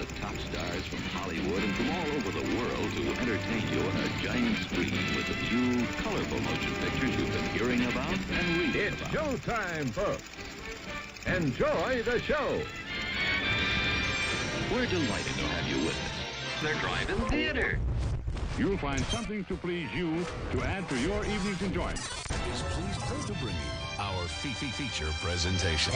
the top stars from Hollywood and from all over the world to entertain you on a giant screen with the few colorful motion pictures you've been hearing about and reading It's about. showtime, folks. Enjoy the show. We're delighted to have you with us. They're driving theater. You'll find something to please you to add to your evening's enjoyment. Is pleased to bring you our feature presentation.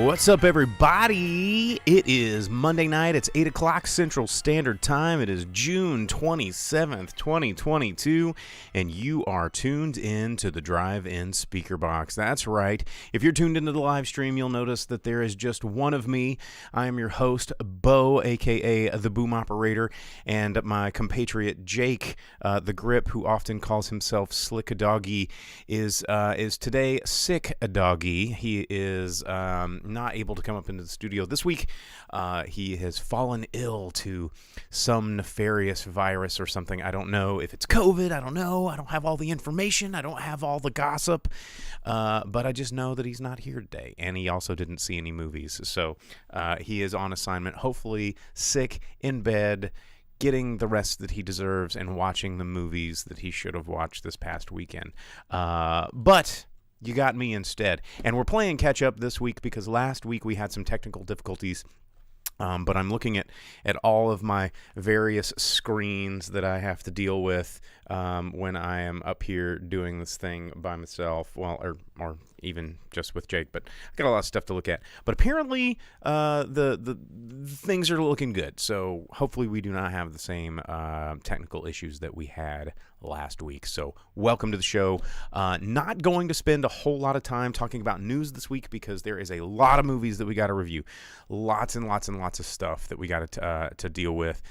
What's up, everybody? It is Monday night. It's 8 o'clock Central Standard Time. It is June 27th, 2022, and you are tuned in to the Drive-In Speaker Box. That's right. If you're tuned into the live stream, you'll notice that there is just one of me. I am your host, Bo, a.k.a. the Boom Operator, and my compatriot, Jake, the Grip, who often calls himself Slick a Doggy, is today sick a doggy. He is not able to come up into the studio this week. He has fallen ill to some nefarious virus or something. I don't know if it's COVID. I don't know. I don't have all the information. I don't have all the gossip. But I just know that he's not here today. And he also didn't see any movies. So he is on assignment, hopefully sick, in bed, getting the rest that he deserves and watching the movies that he should have watched this past weekend. But you got me instead. And we're playing catch up this week because last week we had some technical difficulties. But I'm looking at all of my various screens that I have to deal with when I am up here doing this thing by myself. Well, or even just with Jake. But I got a lot of stuff to look at. But apparently the things are looking good. So hopefully we do not have the same technical issues that we had last week. So welcome to the show. Not going to spend a whole lot of time talking about news this week because there is a lot of movies that we got to review. Lots and lots and lots of stuff that we got to deal with.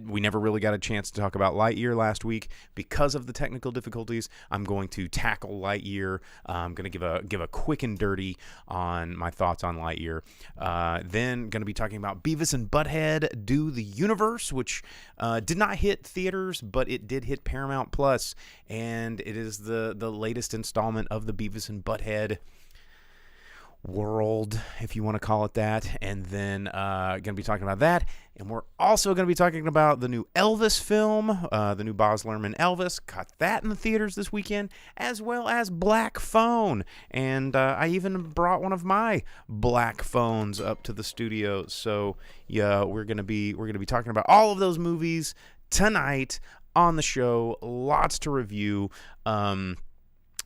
We never really got a chance to talk about Lightyear last week because of the technical difficulties. I'm going to tackle Lightyear. I'm going to give a quick and dirty on my thoughts on Lightyear. Then going to be talking about Beavis and Butt-head Do the Universe, which did not hit theaters, but it did hit Paramount Plus, and it is the latest installment of the Beavis and Butt-head world, if you want to call it that. And then going to be talking about that, and we're also going to be talking about the new Elvis film, the new Baz Luhrmann Elvis. Caught that in the theaters this weekend, as well as Black Phone, and I even brought one of my black phones up to the studio. So yeah, we're gonna be talking about all of those movies tonight on the show. Lots to review.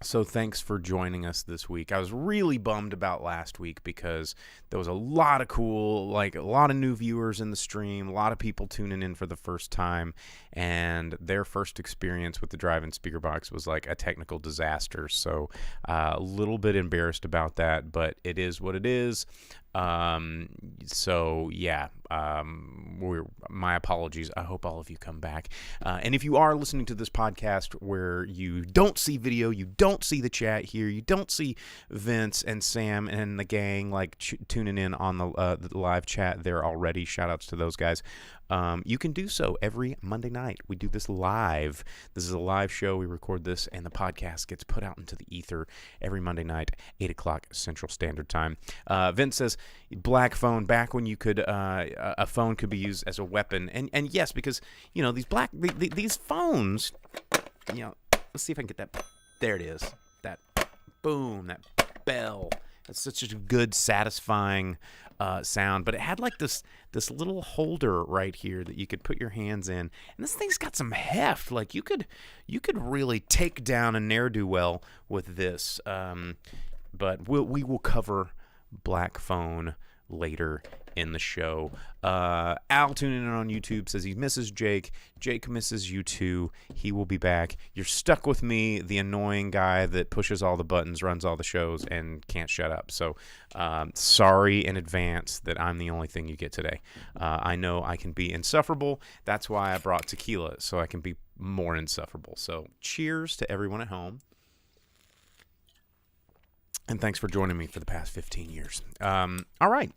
So thanks for joining us this week. I was really bummed about last week because there was a lot of a lot of new viewers in the stream, a lot of people tuning in for the first time, and their first experience with the Drive-In Speaker Box was like a technical disaster. So a little bit embarrassed about that, but it is what it is. So yeah, my apologies. I hope all of you come back. And if you are listening to this podcast where you don't see video, you don't see the chat here, you don't see Vince and Sam and the gang tuning in on the live chat there already, shout outs to those guys. You can do so every Monday night. We do this live. This is a live show. We record this, and the podcast gets put out into the ether every Monday night, 8 o'clock Central Standard Time. Vince says, black phone, back when you could, a phone could be used as a weapon. And yes, because, these phones, let's see if I can get that. There it is. That boom, that bell. That's such a good, satisfying sound. But it had this little holder right here that you could put your hands in, and this thing's got some heft. Like you could really take down a ne'er-do-well with this. But we will cover Black Phone later in the show. Al tuning in on YouTube says he misses Jake. Jake misses you too. He will be back. You're stuck with me, the annoying guy that pushes all the buttons, runs all the shows, and can't shut up. So sorry in advance that I'm the only thing you get today. I know I can be insufferable. That's why I brought tequila, so I can be more insufferable. So cheers to everyone at home. And thanks for joining me for the past 15 years. All right.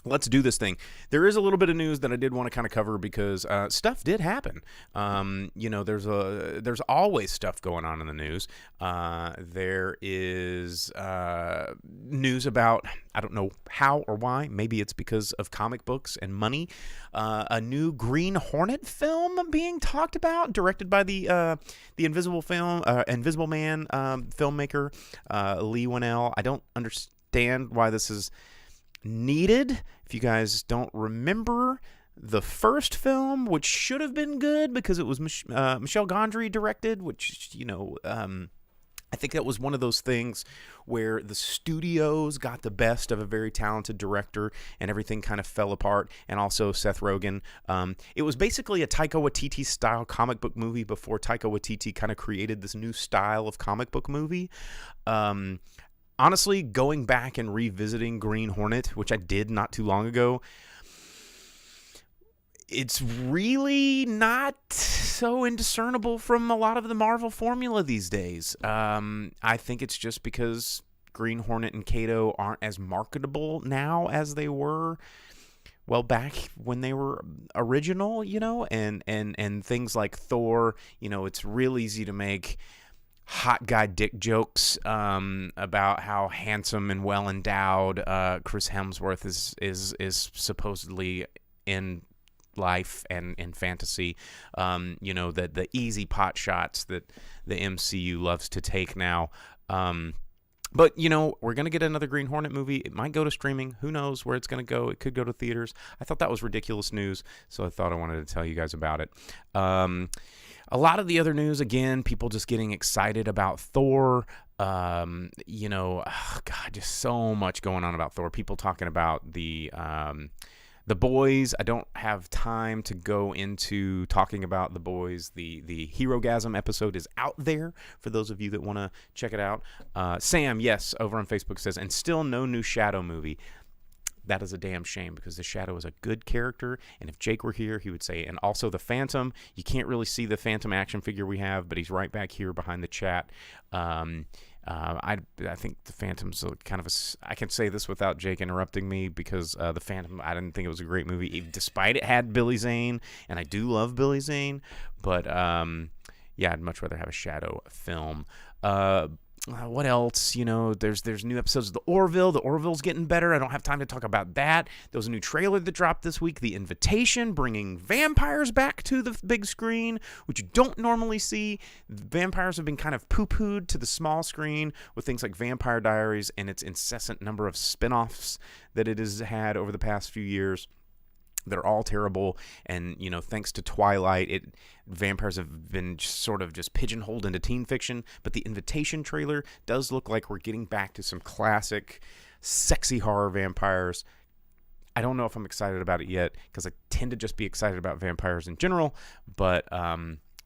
let's do this thing. There is a little bit of news that I did want to kind of cover because stuff did happen. There's always stuff going on in the news. There is news about, I don't know how or why. Maybe it's because of comic books and money. A new Green Hornet film being talked about, directed by the Invisible Man filmmaker Lee Winnell. I don't understand why this is needed. If you guys don't remember the first film, which should have been good because it was Michel Gondry directed, which, I think that was one of those things where the studios got the best of a very talented director and everything kind of fell apart. And also Seth Rogen. It was basically a Taika Waititi style comic book movie before Taika Waititi kind of created this new style of comic book movie. Honestly, going back and revisiting Green Hornet, which I did not too long ago, it's really not so indiscernible from a lot of the Marvel formula these days. I think it's just because Green Hornet and Kato aren't as marketable now as they were, well, back when they were original, and things like Thor, it's real easy to make hot guy dick jokes about how handsome and well endowed Chris Hemsworth is supposedly in life and in fantasy. The easy pot shots that the MCU loves to take now. But, we're going to get another Green Hornet movie. It might go to streaming. Who knows where it's going to go? It could go to theaters. I thought that was ridiculous news, so I thought I wanted to tell you guys about it. A lot of the other news, again, people just getting excited about Thor. Just so much going on about Thor. People talking about the Boys. I don't have time to go into talking about The Boys. The Hero-gasm episode is out there for those of you that want to check it out. Sam, yes, over on Facebook says, and still no new Shadow movie. That is a damn shame because the Shadow is a good character, and if Jake were here, he would say, and also the Phantom. You can't really see the Phantom action figure we have, but he's right back here behind the chat. I think the Phantom's kind of I can say this without Jake interrupting me because the Phantom, I didn't think it was a great movie, despite it had Billy Zane, and I do love Billy Zane, but I'd much rather have a Shadow film. What else? There's new episodes of The Orville. The Orville's getting better. I don't have time to talk about that. There was a new trailer that dropped this week, The Invitation, bringing vampires back to the big screen, which you don't normally see. Vampires have been kind of poo-pooed to the small screen with things like Vampire Diaries and its incessant number of spin-offs that it has had over the past few years. They're all terrible, and thanks to Twilight, vampires have been sort of just pigeonholed into teen fiction. But the Invitation trailer does look like we're getting back to some classic, sexy horror vampires. I don't know if I'm excited about it yet because I tend to just be excited about vampires in general. But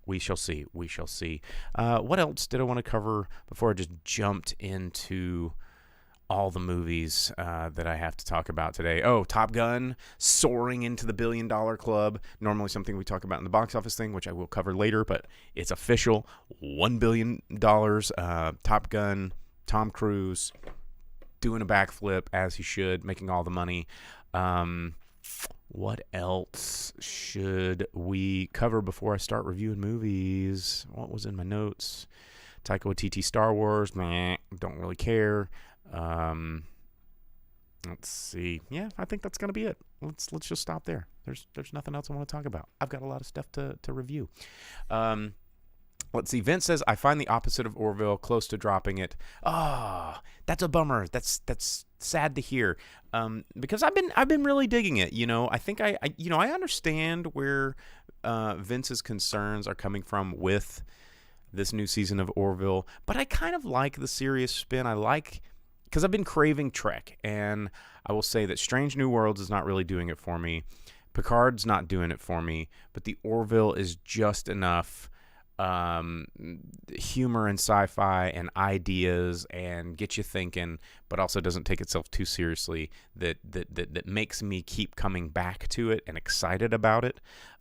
we shall see. We shall see. What else did I want to cover before I just jumped into all the movies that I have to talk about today? Oh, Top Gun soaring into the $1 billion club. Normally something we talk about in the box office thing, which I will cover later, but it's official. $1 billion. Top Gun, Tom Cruise doing a backflip as he should, making all the money. What else should we cover before I start reviewing movies? What was in my notes? Taika Waititi Star Wars. Meh, don't really care. Let's see. Yeah, I think that's gonna be it. Let's just stop there. There's nothing else I want to talk about. I've got a lot of stuff to review. Let's see. Vince says, I find the opposite of Orville, close to dropping it. Oh, that's a bummer. That's sad to hear. Because I've been really digging it. I think I understand where Vince's concerns are coming from with this new season of Orville, but I kind of like the serious spin. Because I've been craving Trek, and I will say that Strange New Worlds is not really doing it for me. Picard's not doing it for me, but the Orville is just enough humor and sci-fi and ideas and get you thinking, but also doesn't take itself too seriously that makes me keep coming back to it and excited about it.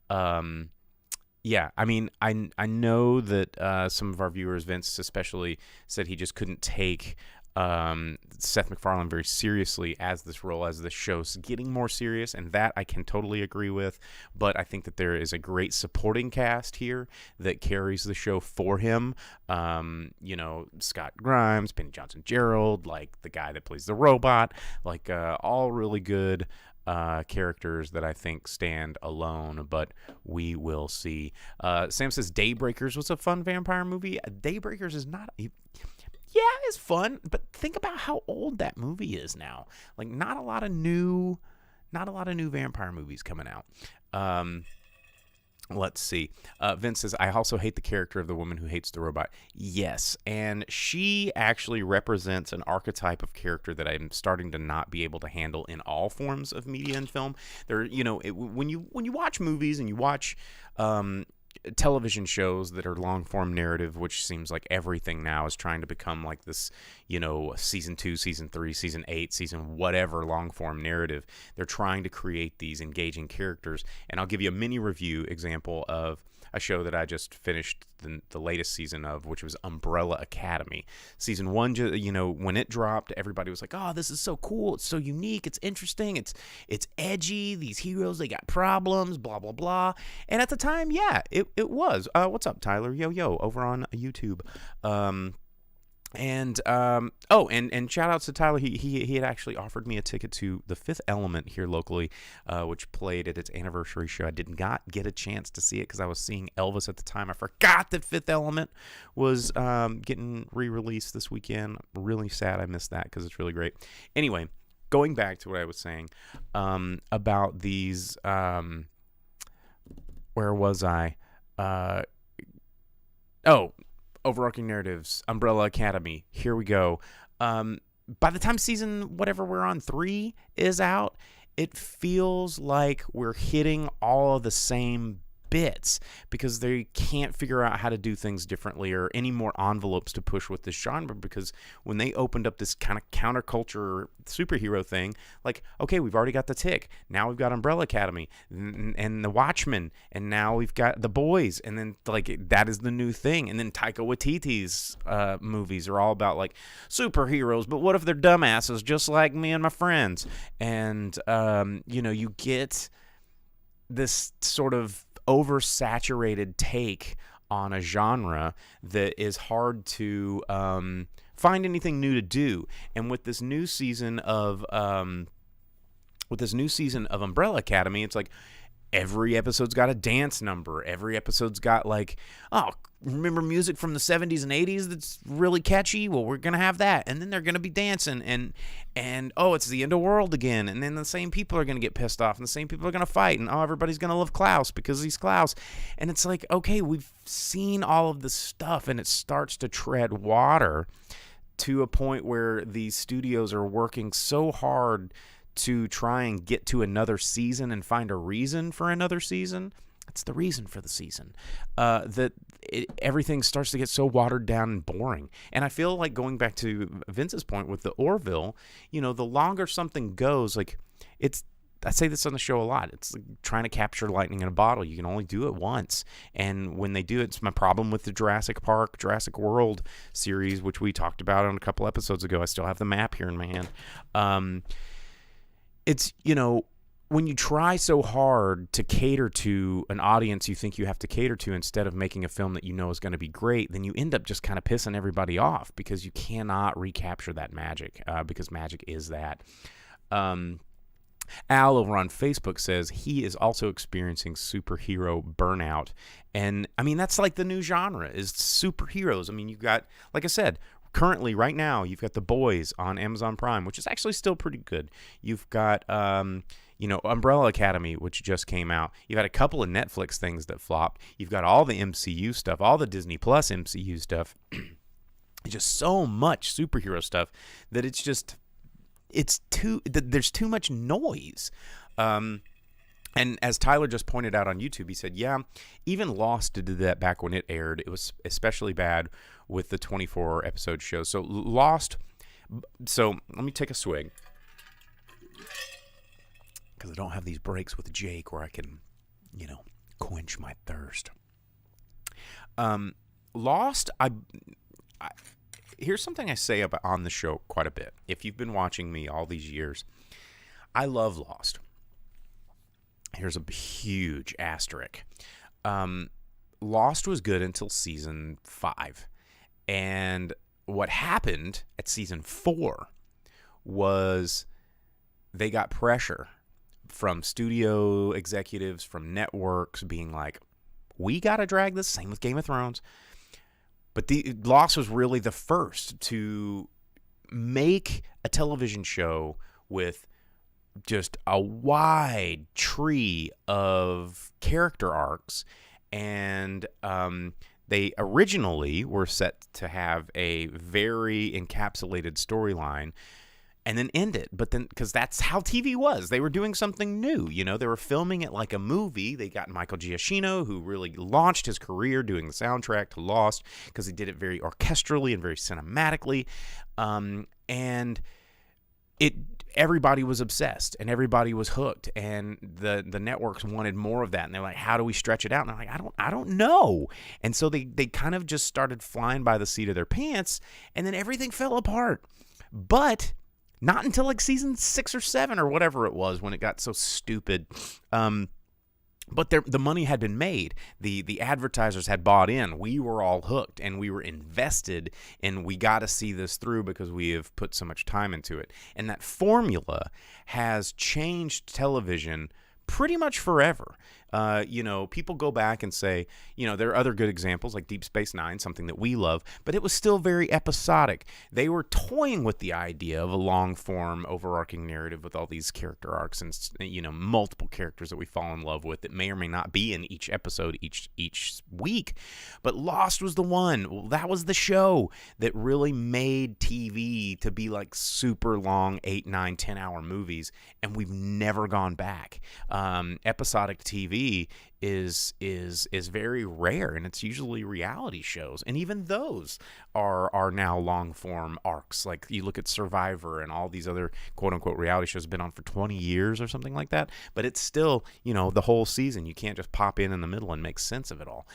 Yeah, I mean, I know that some of our viewers, Vince especially, said he just couldn't take Seth MacFarlane very seriously as this role, as the show's getting more serious, and that I can totally agree with. But I think that there is a great supporting cast here that carries the show for him. Scott Grimes, Penny Johnson-Gerald, like the guy that plays the robot, like all really good characters that I think stand alone, but we will see. Sam says Daybreakers was a fun vampire movie. Daybreakers is not... Yeah, it's fun, but think about how old that movie is now. Like, not a lot of new vampire movies coming out. Let's see. Vince says, I also hate the character of the woman who hates the robot. Yes, and she actually represents an archetype of character that I'm starting to not be able to handle in all forms of media and film. When you watch movies and you watch television shows that are long form narrative, which seems like everything now is trying to become like this, season 2, season 3, season 8, season whatever long form narrative. They're trying to create these engaging characters. And I'll give you a mini review example of a show that I just finished the latest season of, which was Umbrella Academy. Season 1, when it dropped, everybody was like, oh, this is so cool. It's so unique. It's interesting. It's edgy. These heroes, they got problems, blah, blah, blah. And at the time, yeah, it was. What's up, Tyler? Yo, over on YouTube. And shout outs to Tyler. He had actually offered me a ticket to The Fifth Element here locally, which played at its anniversary show. I did not get a chance to see it because I was seeing Elvis at the time. I forgot that Fifth Element was getting re-released this weekend. I'm really sad I missed that because it's really great. Anyway, going back to what I was saying about these. Where was I? Overarching narratives, Umbrella Academy. Here we go. By the time season whatever we're on 3 is out, it feels like we're hitting all of the same bits because they can't figure out how to do things differently or any more envelopes to push with this genre, because when they opened up this kind of counterculture superhero thing, like, okay, we've already got The Tick, now we've got Umbrella Academy and The Watchmen, and now we've got The Boys, and then like that is the new thing. And then Taika Waititi's movies are all about like superheroes, but what if they're dumbasses just like me and my friends? And you get this sort of oversaturated take on a genre that is hard to find anything new to do. And with this new season of Umbrella Academy, it's like every episode's got a dance number. Every episode's got like, oh, remember music from the 70s and 80s that's really catchy? Well, we're going to have that. And then they're going to be dancing. And oh, it's the end of the world again. And then the same people are going to get pissed off. And the same people are going to fight. And oh, everybody's going to love Klaus because he's Klaus. And it's like, okay, we've seen all of this stuff. And it starts to tread water to a point where these studios are working so hard to try and get to another season and find a reason for another season. That's the reason for the season. Everything starts to get so watered down and boring. And I feel like, going back to Vince's point with the Orville, the longer something goes, like I say this on the show a lot. It's like trying to capture lightning in a bottle. You can only do it once. And when they do it, it's my problem with the Jurassic World series, which we talked about on a couple episodes ago. I still have the map here in my hand. It's, when you try so hard to cater to an audience you think you have to cater to instead of making a film that you know is going to be great, then you end up just kind of pissing everybody off because you cannot recapture that magic, because magic is that. Al over on Facebook says he is also experiencing superhero burnout. And, I mean, that's like the new genre is superheroes. I mean, you've got, like I said, currently, right now, you've got The Boys on Amazon Prime, which is actually still pretty good. You've got, Umbrella Academy, which just came out. You've had a couple of Netflix things that flopped. You've got all the MCU stuff, all the Disney Plus MCU stuff. Just so much superhero stuff that there's too much noise. And as Tyler just pointed out on YouTube, he said, yeah, even Lost did that back when it aired. It was especially bad with the 24-episode show. So Lost, so let me take a swig, because I don't have these breaks with Jake where I can, quench my thirst. Lost, here's something I say about on the show quite a bit. If you've been watching me all these years, I love Lost. Here's a huge asterisk. Lost was good until season 5. And what happened at season 4 was they got pressure from studio executives, from networks being like, we got to drag this. Same with Game of Thrones. But the Lost was really the first to make a television show with just a wide tree of character arcs. And they originally were set to have a very encapsulated storyline and then end it. But then, because that's how TV was. They were doing something new. You know, they were filming it like a movie. They got Michael Giacchino, who really launched his career doing the soundtrack to Lost, because he did it very orchestrally and very cinematically. And everybody was obsessed and everybody was hooked, and the networks wanted more of that, and they're like, how do we stretch it out? And I'm like, I don't know. And so they kind of just started flying by the seat of their pants, and then everything fell apart. But not until like season 6 or 7 or whatever it was, when it got so stupid. But the money had been made. The advertisers had bought in. We were all hooked, and we were invested, and we got to see this through because we have put so much time into it. And that formula has changed television pretty much forever. People go back and say, there are other good examples like Deep Space Nine, something that we love, but it was still very episodic. They were toying with the idea of a long-form, overarching narrative with all these character arcs and, multiple characters that we fall in love with that may or may not be in each episode each week. But Lost was the one. Well, that was the show that really made TV to be like super long 8, 9, 10-hour movies, and we've never gone back. Episodic TV is very rare, and it's usually reality shows, and even those are now long form arcs. Like you look at Survivor and all these other quote unquote reality shows have been on for 20 years or something like that, but it's still the whole season. You can't just pop in the middle and make sense of it all.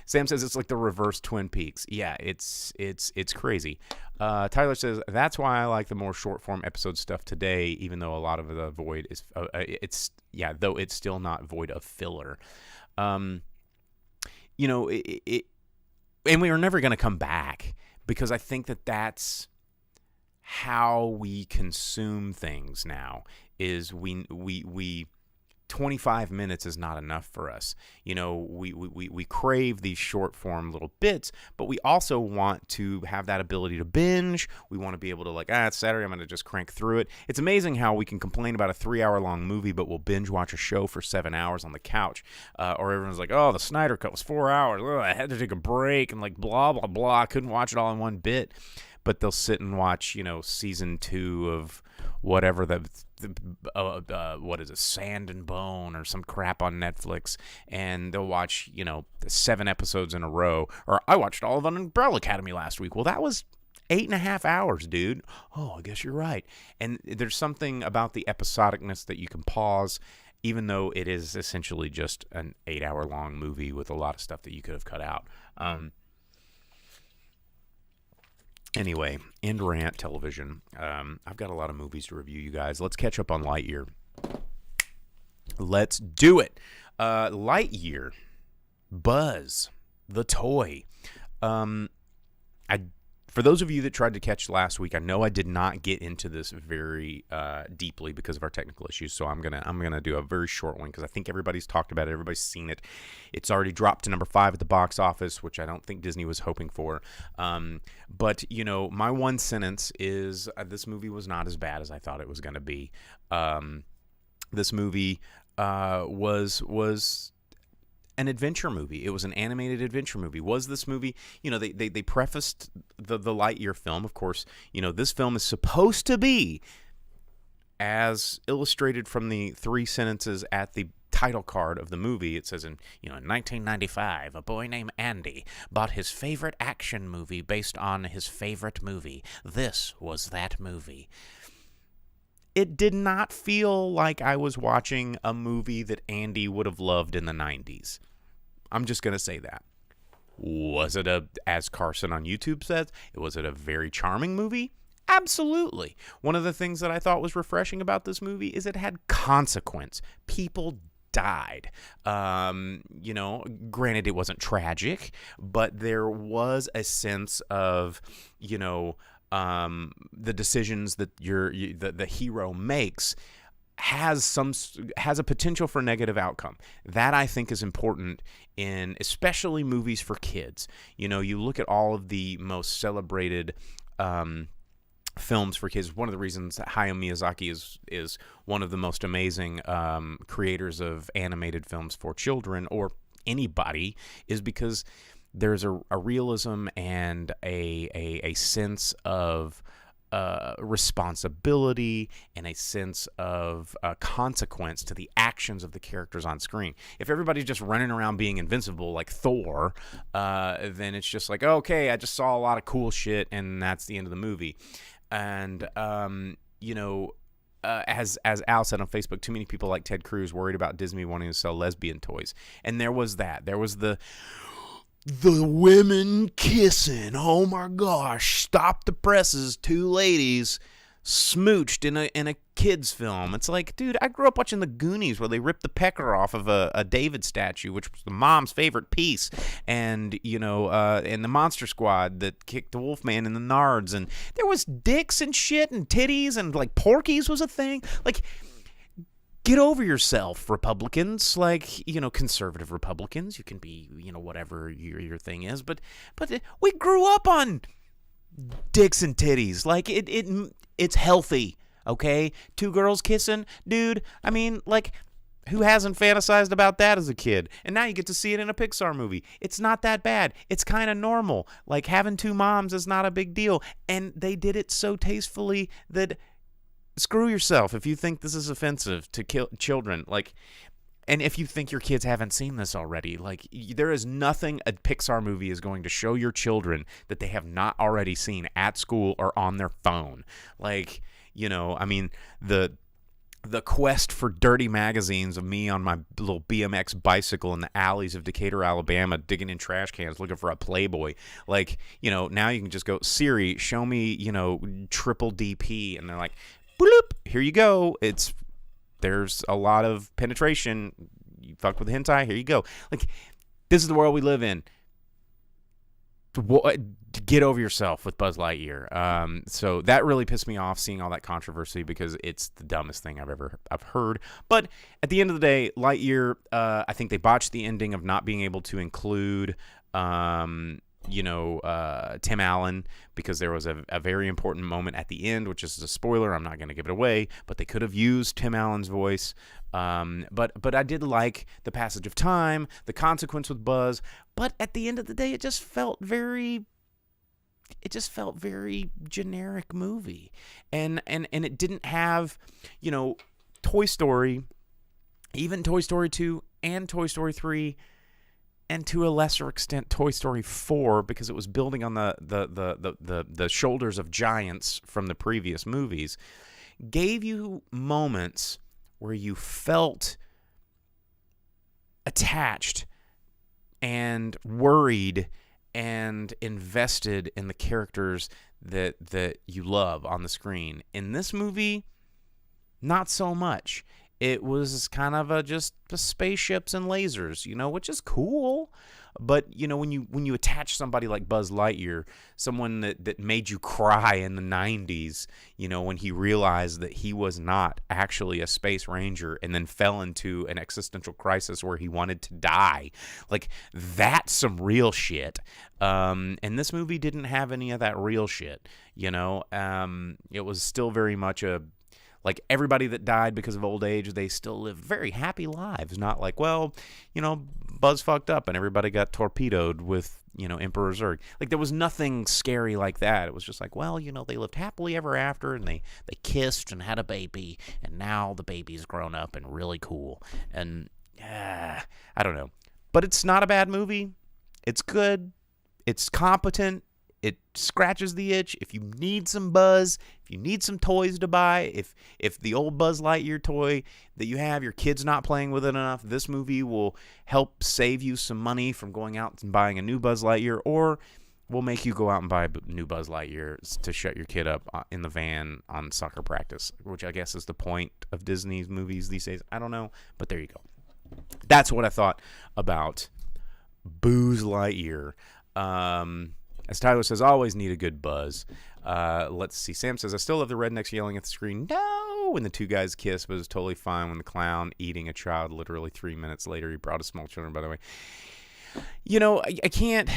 Sam says it's like the reverse Twin Peaks. Yeah, it's crazy. Tyler says that's why I like the more short form episode stuff today, even though a lot of the void is though it's still not void of filler. And we are never going to come back, because I think that's how we consume things now. Is we 25 minutes is not enough for us. We crave these short form little bits, but we also want to have that ability to binge. We want to be able to it's Saturday, I'm going to just crank through it. It's amazing how we can complain about a 3-hour long movie, but we'll binge watch a show for 7 hours on the couch. Or everyone's like, oh, the Snyder Cut was 4 hours. Ugh, I had to take a break and blah, blah, blah. I couldn't watch it all in one bit. But they'll sit and watch, season 2 of whatever what is it, Sand and Bone or some crap on Netflix, and they'll watch 7 episodes in a row. Or I watched all of Umbrella Academy last week. Well, that was 8.5 hours, dude. Oh, I guess you're right. And there's something about the episodicness that you can pause, even though it is essentially just an 8-hour long movie with a lot of stuff that you could have cut out. Anyway, end rant television. I've got a lot of movies to review, you guys. Let's catch up on Lightyear. Let's do it. Lightyear. Buzz. The toy. For those of you that tried to catch last week, I know I did not get into this very deeply because of our technical issues, so I'm gonna do a very short one because I think everybody's talked about it, everybody's seen it. It's already dropped to number 5 at the box office, which I don't think Disney was hoping for. But my one sentence is this movie was not as bad as I thought it was going to be. This movie was an adventure movie. It was an animated adventure movie. Was this movie, they prefaced the Lightyear film, of course, this film is supposed to be, as illustrated from the 3 sentences at the title card of the movie. It says in 1995, a boy named Andy bought his favorite action movie based on his favorite movie. This was that movie. It did not feel like I was watching a movie that Andy would have loved in the 90s. I'm just going to say that. Was it as Carson on YouTube says, was it a very charming movie? Absolutely. One of the things that I thought was refreshing about this movie is it had consequence. People died. Granted, it wasn't tragic, but there was a sense of, the decisions that the hero makes has a potential for negative outcome. That I think is important in especially movies for kids. You look at all of the most celebrated films for kids. One of the reasons that Hayao Miyazaki is one of the most amazing creators of animated films for children or anybody is because there's a realism and a sense of responsibility and a sense of consequence to the actions of the characters on screen. If everybody's just running around being invincible like Thor, then it's just like, okay, I just saw a lot of cool shit and that's the end of the movie. And, as Al said on Facebook, too many people like Ted Cruz worried about Disney wanting to sell lesbian toys. And there was that. There was the women kissing. Oh my gosh! Stop the presses. Two ladies smooched in a kids film. It's like, dude, I grew up watching the Goonies where they ripped the pecker off of a David statue, which was the mom's favorite piece, and and the Monster Squad that kicked the Wolfman in the nards, and there was dicks and shit and titties and like Porky's was a thing. Like, get over yourself, Republicans. Like, conservative Republicans. You can be, whatever your thing is, but we grew up on dicks and titties. Like, it's healthy, okay? Two girls kissing, dude. I mean, like, who hasn't fantasized about that as a kid? And now you get to see it in a Pixar movie. It's not that bad. It's kind of normal. Like, having two moms is not a big deal. And they did it so tastefully that screw yourself if you think this is offensive to children. Like, and if you think your kids haven't seen this already, like, there is nothing a Pixar movie is going to show your children that they have not already seen at school or on their phone. Like, I mean, the quest for dirty magazines of me on my little BMX bicycle in the alleys of Decatur, Alabama, digging in trash cans looking for a Playboy. Like, now you can just go, Siri, show me, triple DP. And they're like, bloop, here you go. There's a lot of penetration. You fuck with hentai, here you go. Like, this is the world we live in. Get over yourself with Buzz Lightyear. So that really pissed me off, seeing all that controversy, because it's the dumbest thing I've heard. But at the end of the day, Lightyear, I think they botched the ending of not being able to include Tim Allen, because there was a very important moment at the end, which is a spoiler. I'm not going to give it away, but they could have used Tim Allen's voice. But I did like the passage of time, the consequence with Buzz. But at the end of the day, it just felt very generic movie, and it didn't have, Toy Story, even Toy Story 2 and Toy Story 3. And to a lesser extent, Toy Story 4, because it was building on the shoulders of giants from the previous movies, gave you moments where you felt attached and worried and invested in the characters that you love on the screen. In this movie, not so much. It was kind of just the spaceships and lasers, which is cool. But, when you attach somebody like Buzz Lightyear, someone that made you cry in the 90s, when he realized that he was not actually a space ranger and then fell into an existential crisis where he wanted to die. Like, that's some real shit. And this movie didn't have any of that real shit, It was still very much like, everybody that died because of old age, they still live very happy lives. Not like, well, Buzz fucked up and everybody got torpedoed with, Emperor Zurg. Like, there was nothing scary like that. It was just like, well, they lived happily ever after, and they kissed and had a baby, and now the baby's grown up and really cool. And I don't know. But it's not a bad movie. It's good. It's competent. it scratches the itch. If you need some buzz, if you need some toys to buy, if the old Buzz Lightyear toy that you have, your kid's not playing with it enough, this movie will help save you some money from going out and buying a new Buzz Lightyear, or will make you go out and buy a new Buzz Lightyear to shut your kid up in the van on soccer practice, which I guess is the point of Disney's movies these days. I don't know, but there you go. That's what I thought about Buzz Lightyear. As Tyler says, always need a good buzz. Let's see. Sam says, I still love the rednecks yelling at the screen, no, when the two guys kiss, but it was totally fine when the clown eating a child literally 3 minutes later. He brought a small children, by the way. You know, I can't...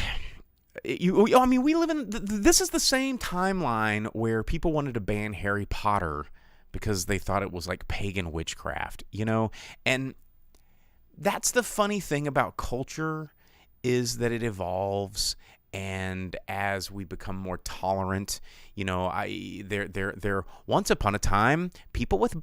we live in... This is the same timeline where people wanted to ban Harry Potter because they thought it was like pagan witchcraft, you know? And that's the funny thing about culture, is that it evolves, and as we become more tolerant, you know, there once upon a time, people with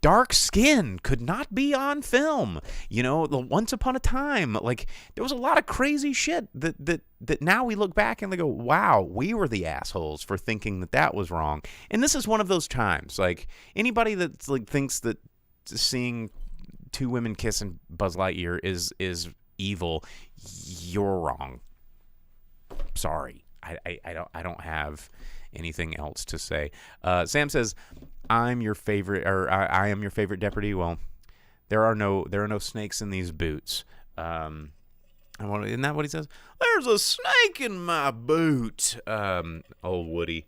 dark skin could not be on film. You know, once upon a time, like, there was a lot of crazy shit that now we look back and they go, wow, we were the assholes for thinking that was wrong. And this is one of those times. Like, anybody that like thinks that seeing two women kissing Buzz Lightyear is evil, you're wrong. Sorry, I don't have anything else to say. Sam says, I'm your favorite, or I am your favorite deputy. Well, there are no snakes in these boots. Isn't that what he says? There's a snake in my boot. Old Woody.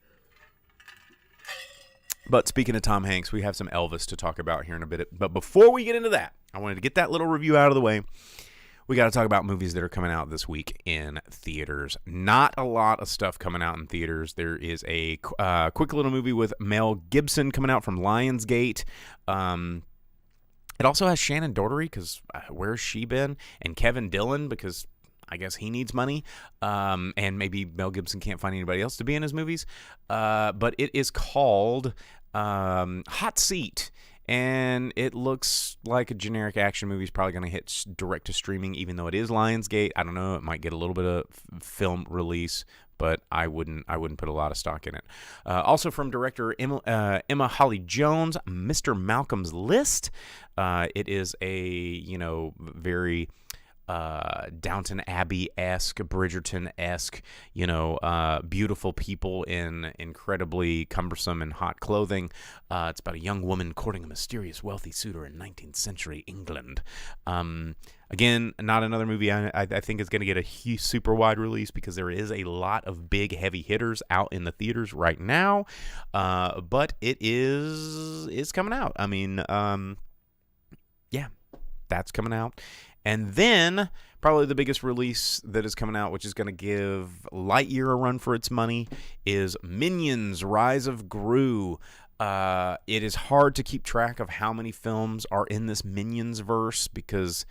But speaking of Tom Hanks, we have some Elvis to talk about here in a bit. But before we get into that, I wanted to get that little review out of the way. We got to talk about movies that are coming out this week in theaters. Not a lot of stuff coming out in theaters. There is a quick little movie with Mel Gibson coming out from Lionsgate. It also has Shannon Doherty, because where's she been? And Kevin Dillon, because I guess he needs money. And maybe Mel Gibson can't find anybody else to be in his movies. But it is called Hot Seat. And it looks like a generic action movie. Is probably going to hit direct to streaming, even though it is Lionsgate. I don't know. It might get a little bit of film release, but I wouldn't put a lot of stock in it. Also from director Emma Holly Jones, Mr. Malcolm's List. It is a very Downton Abbey-esque, Bridgerton-esque, beautiful people in incredibly cumbersome and hot clothing. It's about a young woman courting a mysterious wealthy suitor in 19th century England. Again, not another movie I think is going to get a super wide release, because there is a lot of big heavy hitters out in the theaters right now. But it's coming out. I mean, yeah, that's coming out. And then probably the biggest release that is coming out, which is going to give Lightyear a run for its money, is Minions: Rise of Gru. It is hard to keep track of how many films are in this Minions verse, because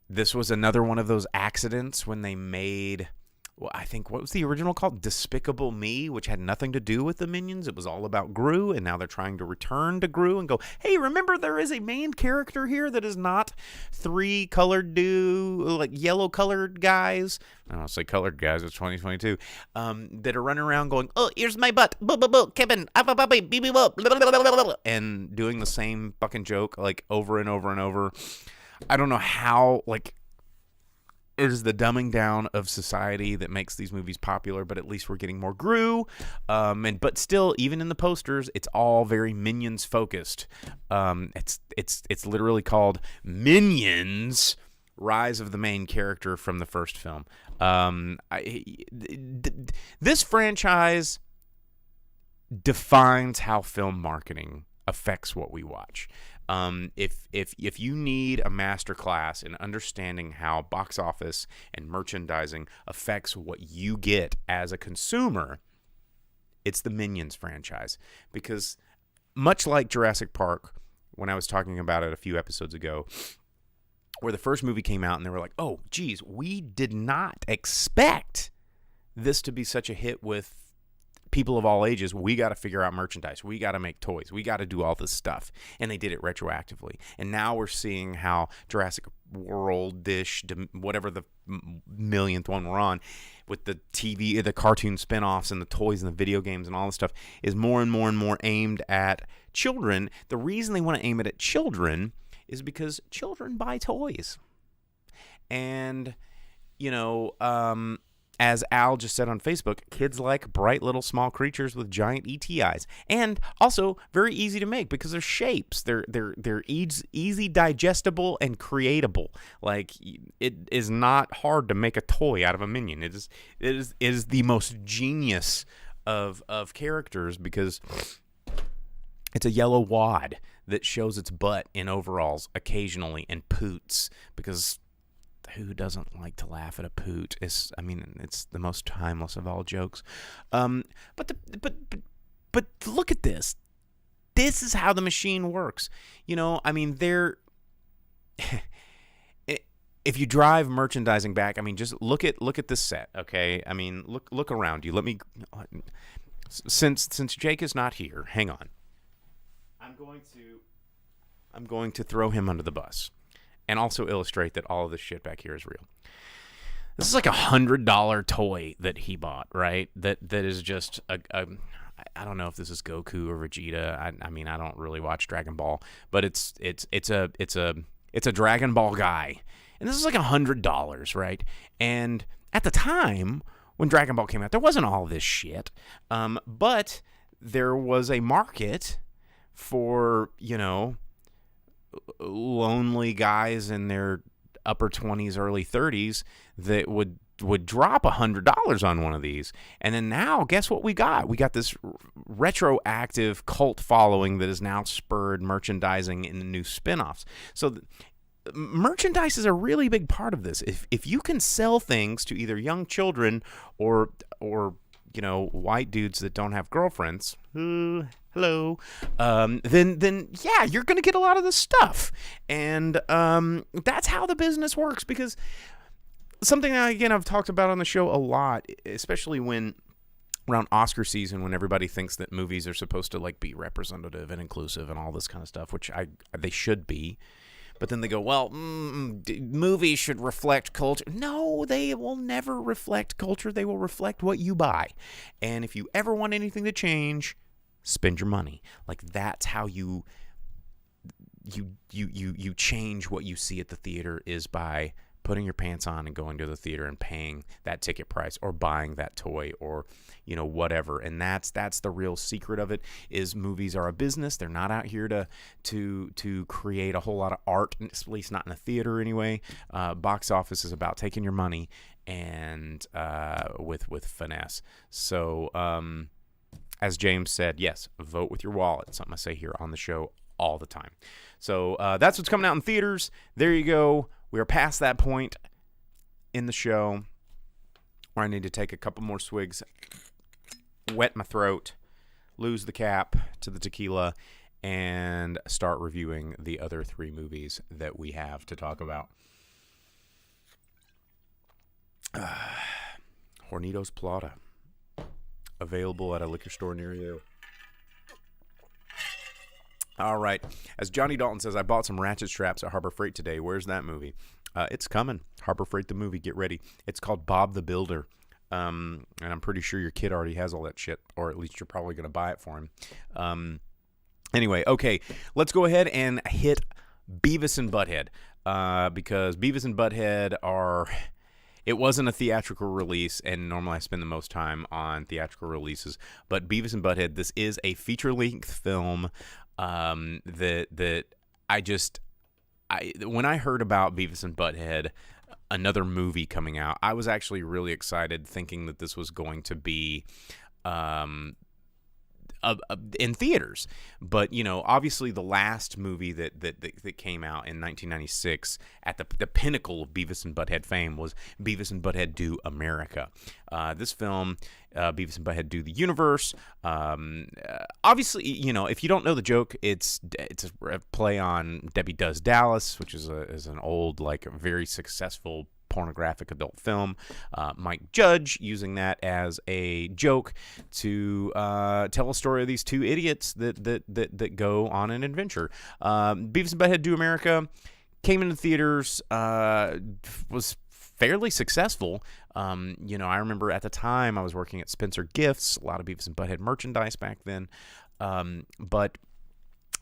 this was another one of those accidents when they made, well, I think, what was the original called? Despicable Me, which had nothing to do with the Minions. It was all about Gru, and now they're trying to return to Gru and go, hey, remember there is a main character here that is not three yellow-colored guys. I don't say colored guys, it's 2022, that are running around going, oh, here's my butt, Kevin, and doing the same fucking joke, like, over and over and over. I don't know how, like, it is the dumbing down of society that makes these movies popular, but at least we're getting more Gru. But still, even in the posters, it's all very Minions focused. It's literally called Minions: Rise of the Main Character from the first film. This franchise defines how film marketing affects what we watch. If you need a masterclass in understanding how box office and merchandising affects what you get as a consumer, it's the Minions franchise. Because much like Jurassic Park, when I was talking about it a few episodes ago, where the first movie came out and they were like, oh, geez, we did not expect this to be such a hit with people of all ages, we got to figure out merchandise. We got to make toys. We got to do all this stuff. And they did it retroactively. And now we're seeing how Jurassic World-ish, whatever the millionth one we're on, with the TV, the cartoon spinoffs and the toys and the video games and all this stuff, is more and more and more aimed at children. The reason they want to aim it at children is because children buy toys. And, you know, as Al just said on Facebook, kids like bright little small creatures with giant ET eyes, and also very easy to make because they're shapes. They're easy digestible and creatable. Like, it is not hard to make a toy out of a minion. It is the most genius of characters because it's a yellow wad that shows its butt in overalls occasionally and poots, because who doesn't like to laugh at a poot? It's the most timeless of all jokes. But look at this. This is how the machine works. You know, I mean, if you drive merchandising back, I mean, just look at this set, okay? I mean, look around you. Let me, since Jake is not here, hang on. I'm going to throw him under the bus. And also illustrate that all of this shit back here is real. This is like $100 toy that he bought, right? That is just I don't know if this is Goku or Vegeta. I mean, I don't really watch Dragon Ball, but it's a Dragon Ball guy, and this is like $100, right? And at the time when Dragon Ball came out, there wasn't all this shit, but there was a market for, you know, lonely guys in their upper 20s, early 30s that would drop $100 on one of these. And then now, guess what we got? We got this retroactive cult following that has now spurred merchandising in the new spinoffs. So merchandise is a really big part of this. If you can sell things to either young children or you know, white dudes that don't have girlfriends, hello, then yeah, you're going to get a lot of this stuff. And that's how the business works, because something that, again, I've talked about on the show a lot, especially when around Oscar season, when everybody thinks that movies are supposed to like be representative and inclusive and all this kind of stuff, which they should be. But then they go, well, movies should reflect culture. No, they will never reflect culture. They will reflect what you buy. And if you ever want anything to change, spend your money. Like, that's how you change what you see at the theater, is by putting your pants on and going to the theater and paying that ticket price, or buying that toy, or, you know, whatever. And that's the real secret of it, is movies are a business. They're not out here to create a whole lot of art, at least not in a theater anyway. Box office is about taking your money and with finesse. So as James said, yes, vote with your wallet. Something I say here on the show all the time. So that's what's coming out in theaters. There you go. We are past that point in the show where I need to take a couple more swigs, wet my throat, lose the cap to the tequila, and start reviewing the other 3 movies that we have to talk about. Hornitos Plata, available at a liquor store near you. All right. As Johnny Dalton says, I bought some ratchet straps at Harbor Freight today. Where's that movie? It's coming. Harbor Freight the movie. Get ready. It's called Bob the Builder. And I'm pretty sure your kid already has all that shit, or at least you're probably going to buy it for him. Anyway, okay. Let's go ahead and hit Beavis and Butt-head. Because Beavis and Butt-head are... It wasn't a theatrical release, and normally I spend the most time on theatrical releases. But Beavis and Butt-head, this is a feature-length film that when I heard about Beavis and Butt-head, another movie coming out, I was actually really excited, thinking that this was going to be in theaters. But, you know, obviously the last movie that came out in 1996 at the pinnacle of Beavis and Butt-head fame was Beavis and Butt-head Do America. This film, Beavis and Butt-head Do the Universe. Obviously, you know, if you don't know the joke, it's a play on Debbie Does Dallas, which is an old, like, very successful pornographic adult film. Mike Judge using that as a joke to tell a story of these two idiots that go on an adventure. Beavis and Butt-head Do America came into theaters, was fairly successful. I remember at the time I was working at Spencer Gifts, a lot of Beavis and Butt-head merchandise back then. But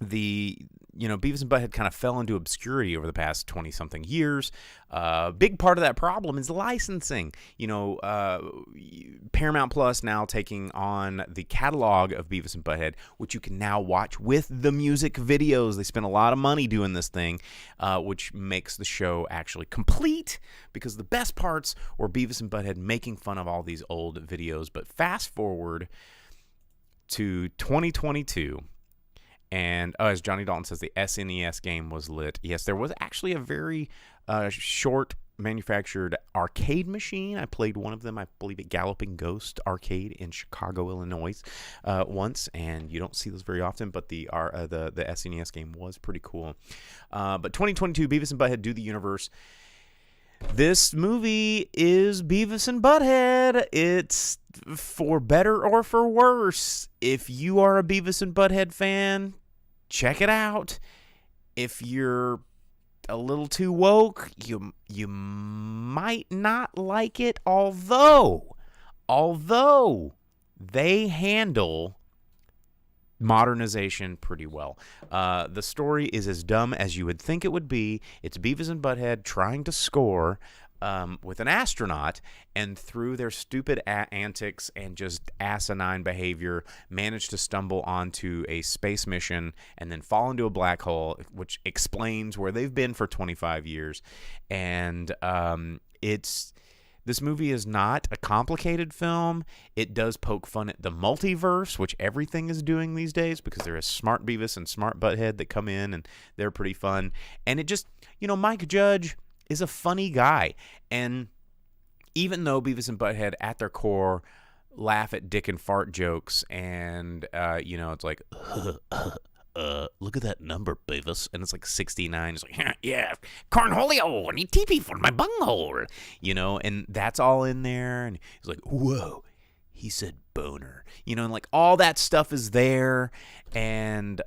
Beavis and Butt-head kind of fell into obscurity over the past 20-something years. Big part of that problem is licensing. Paramount Plus now taking on the catalog of Beavis and Butt-head, which you can now watch with the music videos. They spent a lot of money doing this thing, which makes the show actually complete, because the best parts were Beavis and Butt-head making fun of all these old videos. But fast forward to 2022, and as Johnny Dalton says, the SNES game was lit. Yes, there was actually a very short manufactured arcade machine. I played one of them, I believe, at Galloping Ghost Arcade in Chicago, Illinois, once, and you don't see those very often. But the SNES game was pretty cool. But 2022, Beavis and Butt-head Do the Universe. This movie is Beavis and Butt-head. It's for better or for worse. If you are a Beavis and Butt-head fan, check it out. If you're a little too woke, you might not like it, although they handle modernization pretty well. The story is as dumb as you would think it would be. It's Beavis and Butt-head trying to score with an astronaut, and through their stupid antics and just asinine behavior, manage to stumble onto a space mission and then fall into a black hole, which explains where they've been for 25 years. And this movie is not a complicated film. It does poke fun at the multiverse, which everything is doing these days, because there is smart Beavis and smart Butt-head that come in, and they're pretty fun. And it just, Mike Judge is a funny guy. And even though Beavis and Butt-head at their core laugh at dick and fart jokes, and, it's like, look at that number, Beavis. And it's like 69. It's like, yeah, cornholio, and he teepee for my bunghole. And that's all in there. And he's like, whoa, he said boner. And like all that stuff is there. And,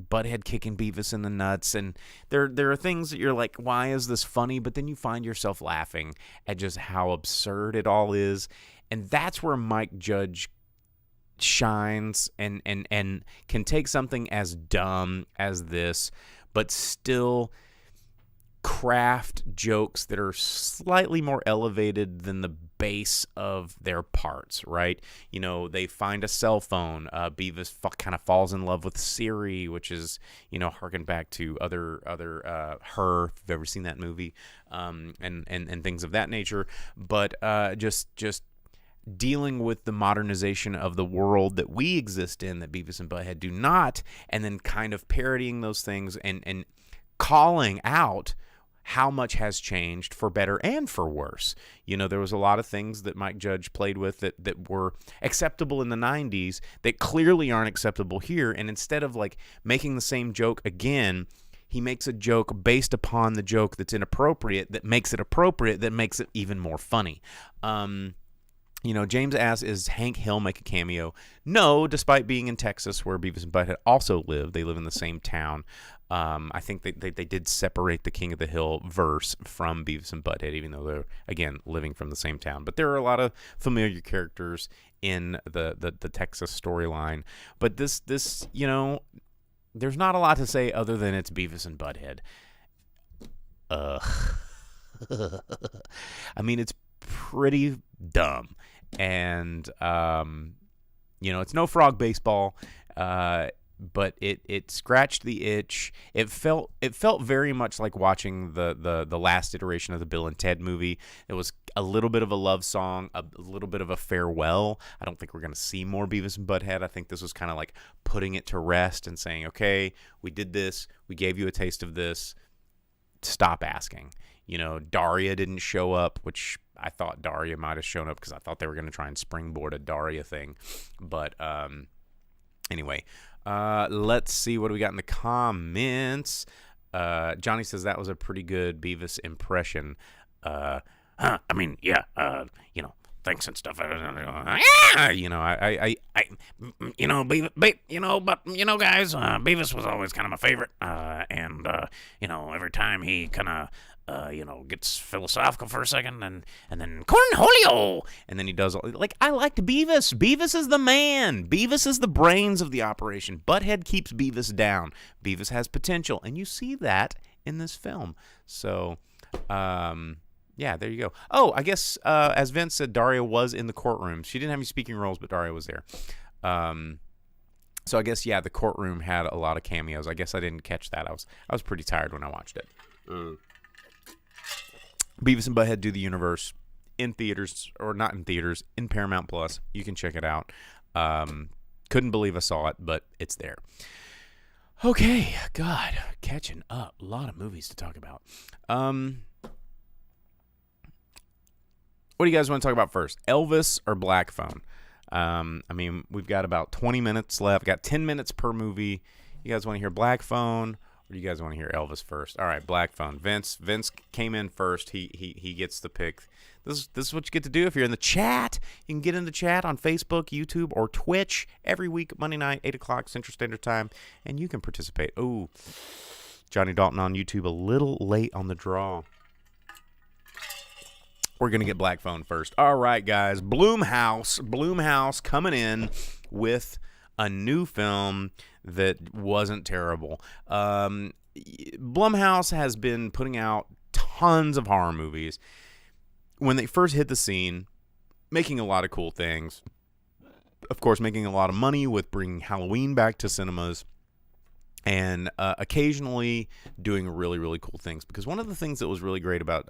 Butt-head kicking Beavis in the nuts. And there are things that you're like, why is this funny? But then you find yourself laughing at just how absurd it all is. And that's where Mike Judge shines and can take something as dumb as this, but still craft jokes that are slightly more elevated than the base of their parts, right? They find a cell phone. Beavis kind of falls in love with Siri, which is, harken back to other Her, if you've ever seen that movie, and things of that nature. But just dealing with the modernization of the world that we exist in, that Beavis and Butt-head do not, and then kind of parodying those things and calling out how much has changed for better and for worse. There was a lot of things that Mike Judge played with that were acceptable in the 90s that clearly aren't acceptable here, and instead of like making the same joke again, he makes a joke based upon the joke that's inappropriate, that makes it appropriate, that makes it even more funny. James asks, is Hank Hill make a cameo? No, despite being in Texas, where Beavis and Butt-head also live. They live in the same town. I think they did separate the King of the Hill verse from Beavis and Butt-head, even though they're, again, living from the same town. But there are a lot of familiar characters in the Texas storyline. But this there's not a lot to say other than it's Beavis and Butt-head. I mean, it's pretty dumb. And, it's no frog baseball, but it scratched the itch. It felt very much like watching the last iteration of the Bill and Ted movie. It was a little bit of a love song, a little bit of a farewell. I don't think we're going to see more Beavis and Butt-head. I think this was kind of like putting it to rest and saying, okay, we did this. We gave you a taste of this. Stop asking. Daria didn't show up, which I thought Daria might have shown up because I thought they were going to try and springboard a Daria thing. But anyway, let's see what do we got in the comments. Johnny says that was a pretty good Beavis impression. I mean, yeah, thanks and stuff. Guys, Beavis was always kind of my favorite. Every time he kind of, gets philosophical for a second, and then Cornholio, and then he does I liked Beavis. Beavis is the man. Beavis is the brains of the operation. Butthead keeps Beavis down. Beavis has potential, and you see that in this film. So, yeah, there you go. Oh, I guess as Vince said, Daria was in the courtroom. She didn't have any speaking roles, but Daria was there. So I guess, yeah, the courtroom had a lot of cameos. I guess I didn't catch that. I was pretty tired when I watched it. Beavis and Butthead Do the Universe in theaters, or not in theaters, in Paramount Plus. You can check it out. Couldn't believe I saw it, but it's there. Okay, God, catching up. A lot of movies to talk about. What do you guys want to talk about first? Elvis or Black Phone? We've got about 20 minutes left. Got 10 minutes per movie. You guys want to hear Black Phone, or do you guys want to hear Elvis first? All right, Black Phone. Vince came in first. He gets the pick. This is what you get to do if you're in the chat. You can get in the chat on Facebook, YouTube, or Twitch every week, Monday night, 8 o'clock Central Standard Time, and you can participate. Oh, Johnny Dalton on YouTube, a little late on the draw. We're going to get Black Phone first. All right, guys. Blumhouse coming in with a new film that wasn't terrible. Blumhouse has been putting out tons of horror movies. When they first hit the scene, making a lot of cool things. Of course, making a lot of money with bringing Halloween back to cinemas. And occasionally doing really, really cool things. Because one of the things that was really great about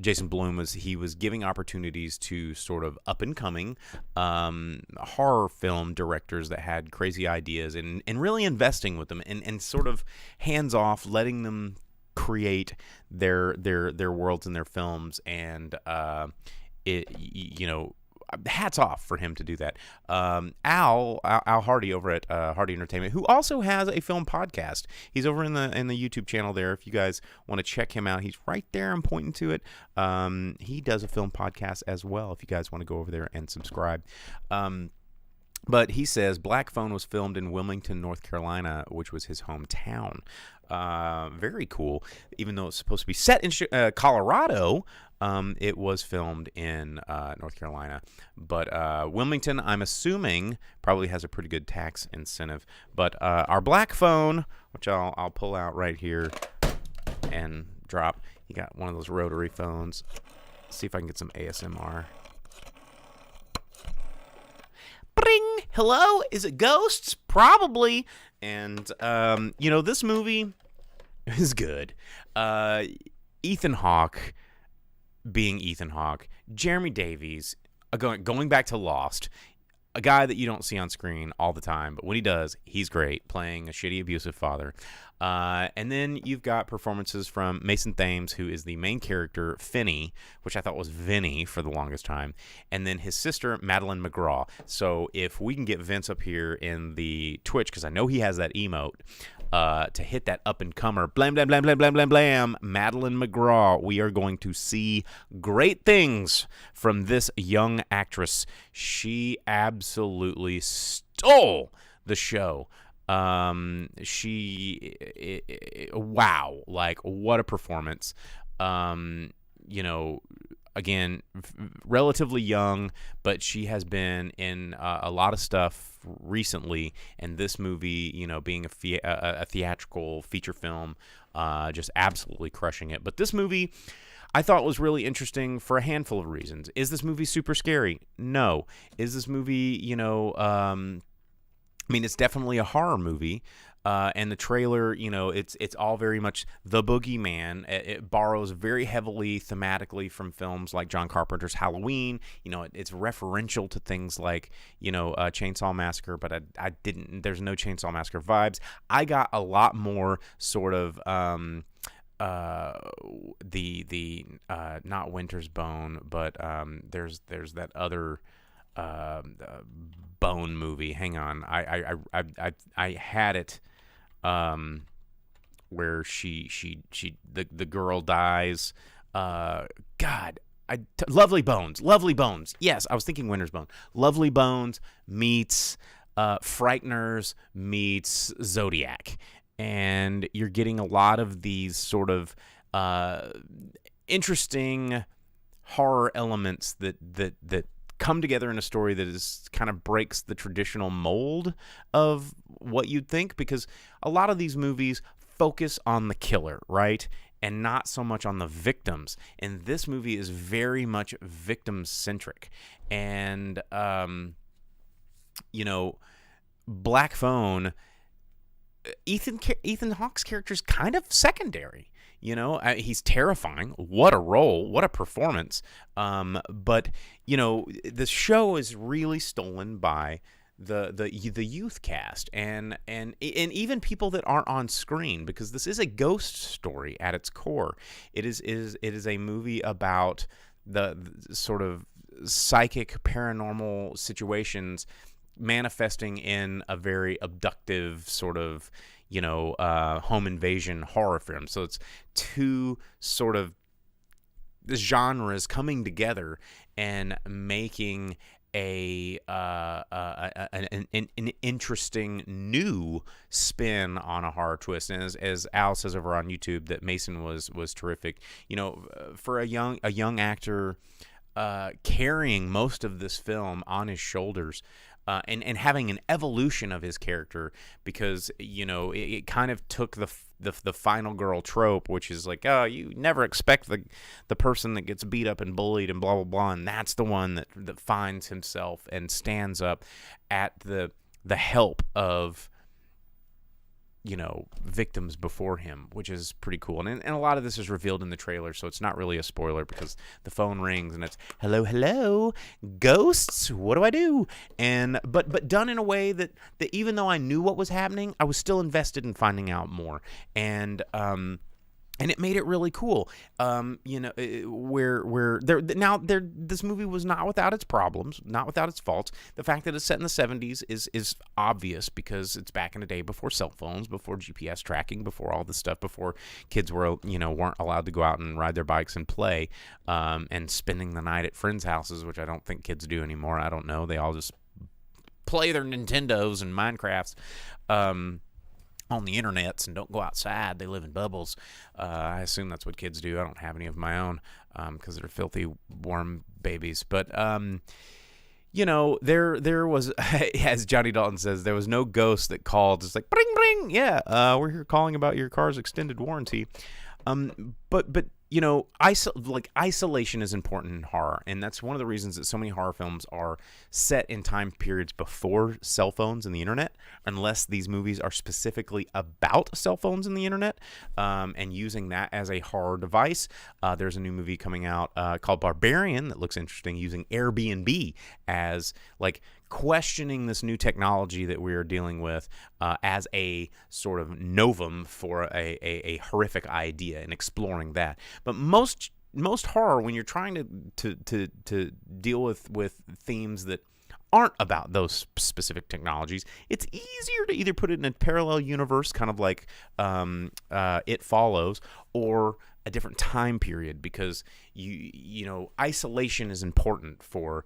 Jason Blum was he was giving opportunities to sort of up-and-coming horror film directors that had crazy ideas and really investing with them and sort of hands-off, letting them create their worlds and their films. And hats off for him to do that. Al Hardy over at Hardy Entertainment, who also has a film podcast. He's over in the YouTube channel there. If you guys want to check him out, he's right there. I'm pointing to it. He does a film podcast as well. If you guys want to go over there and subscribe. But he says Black Phone was filmed in Wilmington, North Carolina, which was his hometown. Very cool. Even though it's supposed to be set in Colorado, it was filmed in North Carolina. But Wilmington, I'm assuming, probably has a pretty good tax incentive. But our Black Phone, which I'll pull out right here and drop. You got one of those rotary phones. See if I can get some ASMR. Bring! Hello? Is it ghosts? Probably. And, this movie is good. Ethan Hawke being Ethan Hawke. Jeremy Davies, going back to Lost, a guy that you don't see on screen all the time, but when he does, he's great, playing a shitty, abusive father. And then you've got performances from Mason Thames, who is the main character, Finney, which I thought was Vinny for the longest time, and then his sister, Madeline McGraw. So if we can get Vince up here in the Twitch, because I know he has that emote, to hit that up-and-comer, blam, blam, blam, blam, blam, blam, blam, Madeline McGraw, we are going to see great things from this young actress. She absolutely stole the show. Wow, like what a performance. Again, relatively young, but she has been in a lot of stuff recently, and this movie, being a theatrical feature film, just absolutely crushing it. But this movie I thought was really interesting for a handful of reasons. Is this movie super scary? No. Is this movie, it's definitely a horror movie, and the trailer, it's all very much the boogeyman. It borrows very heavily thematically from films like John Carpenter's Halloween. It's referential to things like, Chainsaw Massacre, but I didn't. There's no Chainsaw Massacre vibes. I got a lot more sort of the not Winter's Bone, but there's that other Bone movie. Hang on, I had it where the girl dies. God, Lovely Bones. Yes, I was thinking Winter's Bone. Lovely Bones meets Frighteners meets Zodiac, and you're getting a lot of these sort of interesting horror elements that come together in a story that is kind of breaks the traditional mold of what you'd think, because a lot of these movies focus on the killer, right? And not so much on the victims. And this movie is very much victim-centric. And, Black Phone, Ethan Hawke's character is kind of secondary. He's terrifying. What a role. What a performance. But, the show is really stolen by the youth cast and even people that aren't on screen, because this is a ghost story at its core. It is a movie about the sort of psychic paranormal situations manifesting in a very abductive sort of home invasion horror film. So it's two sort of genres coming together and making an interesting new spin on a horror twist. And as Al says over on YouTube, that Mason was terrific. For a young actor carrying most of this film on his shoulders. And having an evolution of his character, because it kind of took the final girl trope, which is like, oh, you never expect the person that gets beat up and bullied and blah blah blah, and that's the one that finds himself and stands up at the help of victims before him, which is pretty cool. And a lot of this is revealed in the trailer, so it's not really a spoiler, because the phone rings and it's hello ghosts, what do I do? And but done in a way that even though I knew what was happening, I was still invested in finding out more. And it made it really cool. This movie was not without its problems, not without its faults. The fact that it's set in the 70s is obvious, because it's back in the day before cell phones, before GPS tracking, before all this stuff, before kids weren't allowed to go out and ride their bikes and play, and spending the night at friends' houses, which I don't think kids do anymore. I don't know. They all just play their Nintendos and Minecrafts. On the internets and don't go outside. They live in bubbles. I assume that's what kids do. I don't have any of my own because they're filthy, warm babies. But, there was, as Johnny Dalton says, there was no ghost that called. It's like, bring, bring. Yeah, we're here calling about your car's extended warranty. But isolation is important in horror, and that's one of the reasons that so many horror films are set in time periods before cell phones and the internet, unless these movies are specifically about cell phones and the internet, and using that as a horror device. There's a new movie coming out called Barbarian that looks interesting, using Airbnb as questioning this new technology that we are dealing with as a sort of novum for a horrific idea, and exploring that. But most horror, when you're trying to deal with themes that aren't about those specific technologies, it's easier to either put it in a parallel universe, kind of like It Follows, or a different time period, because isolation is important for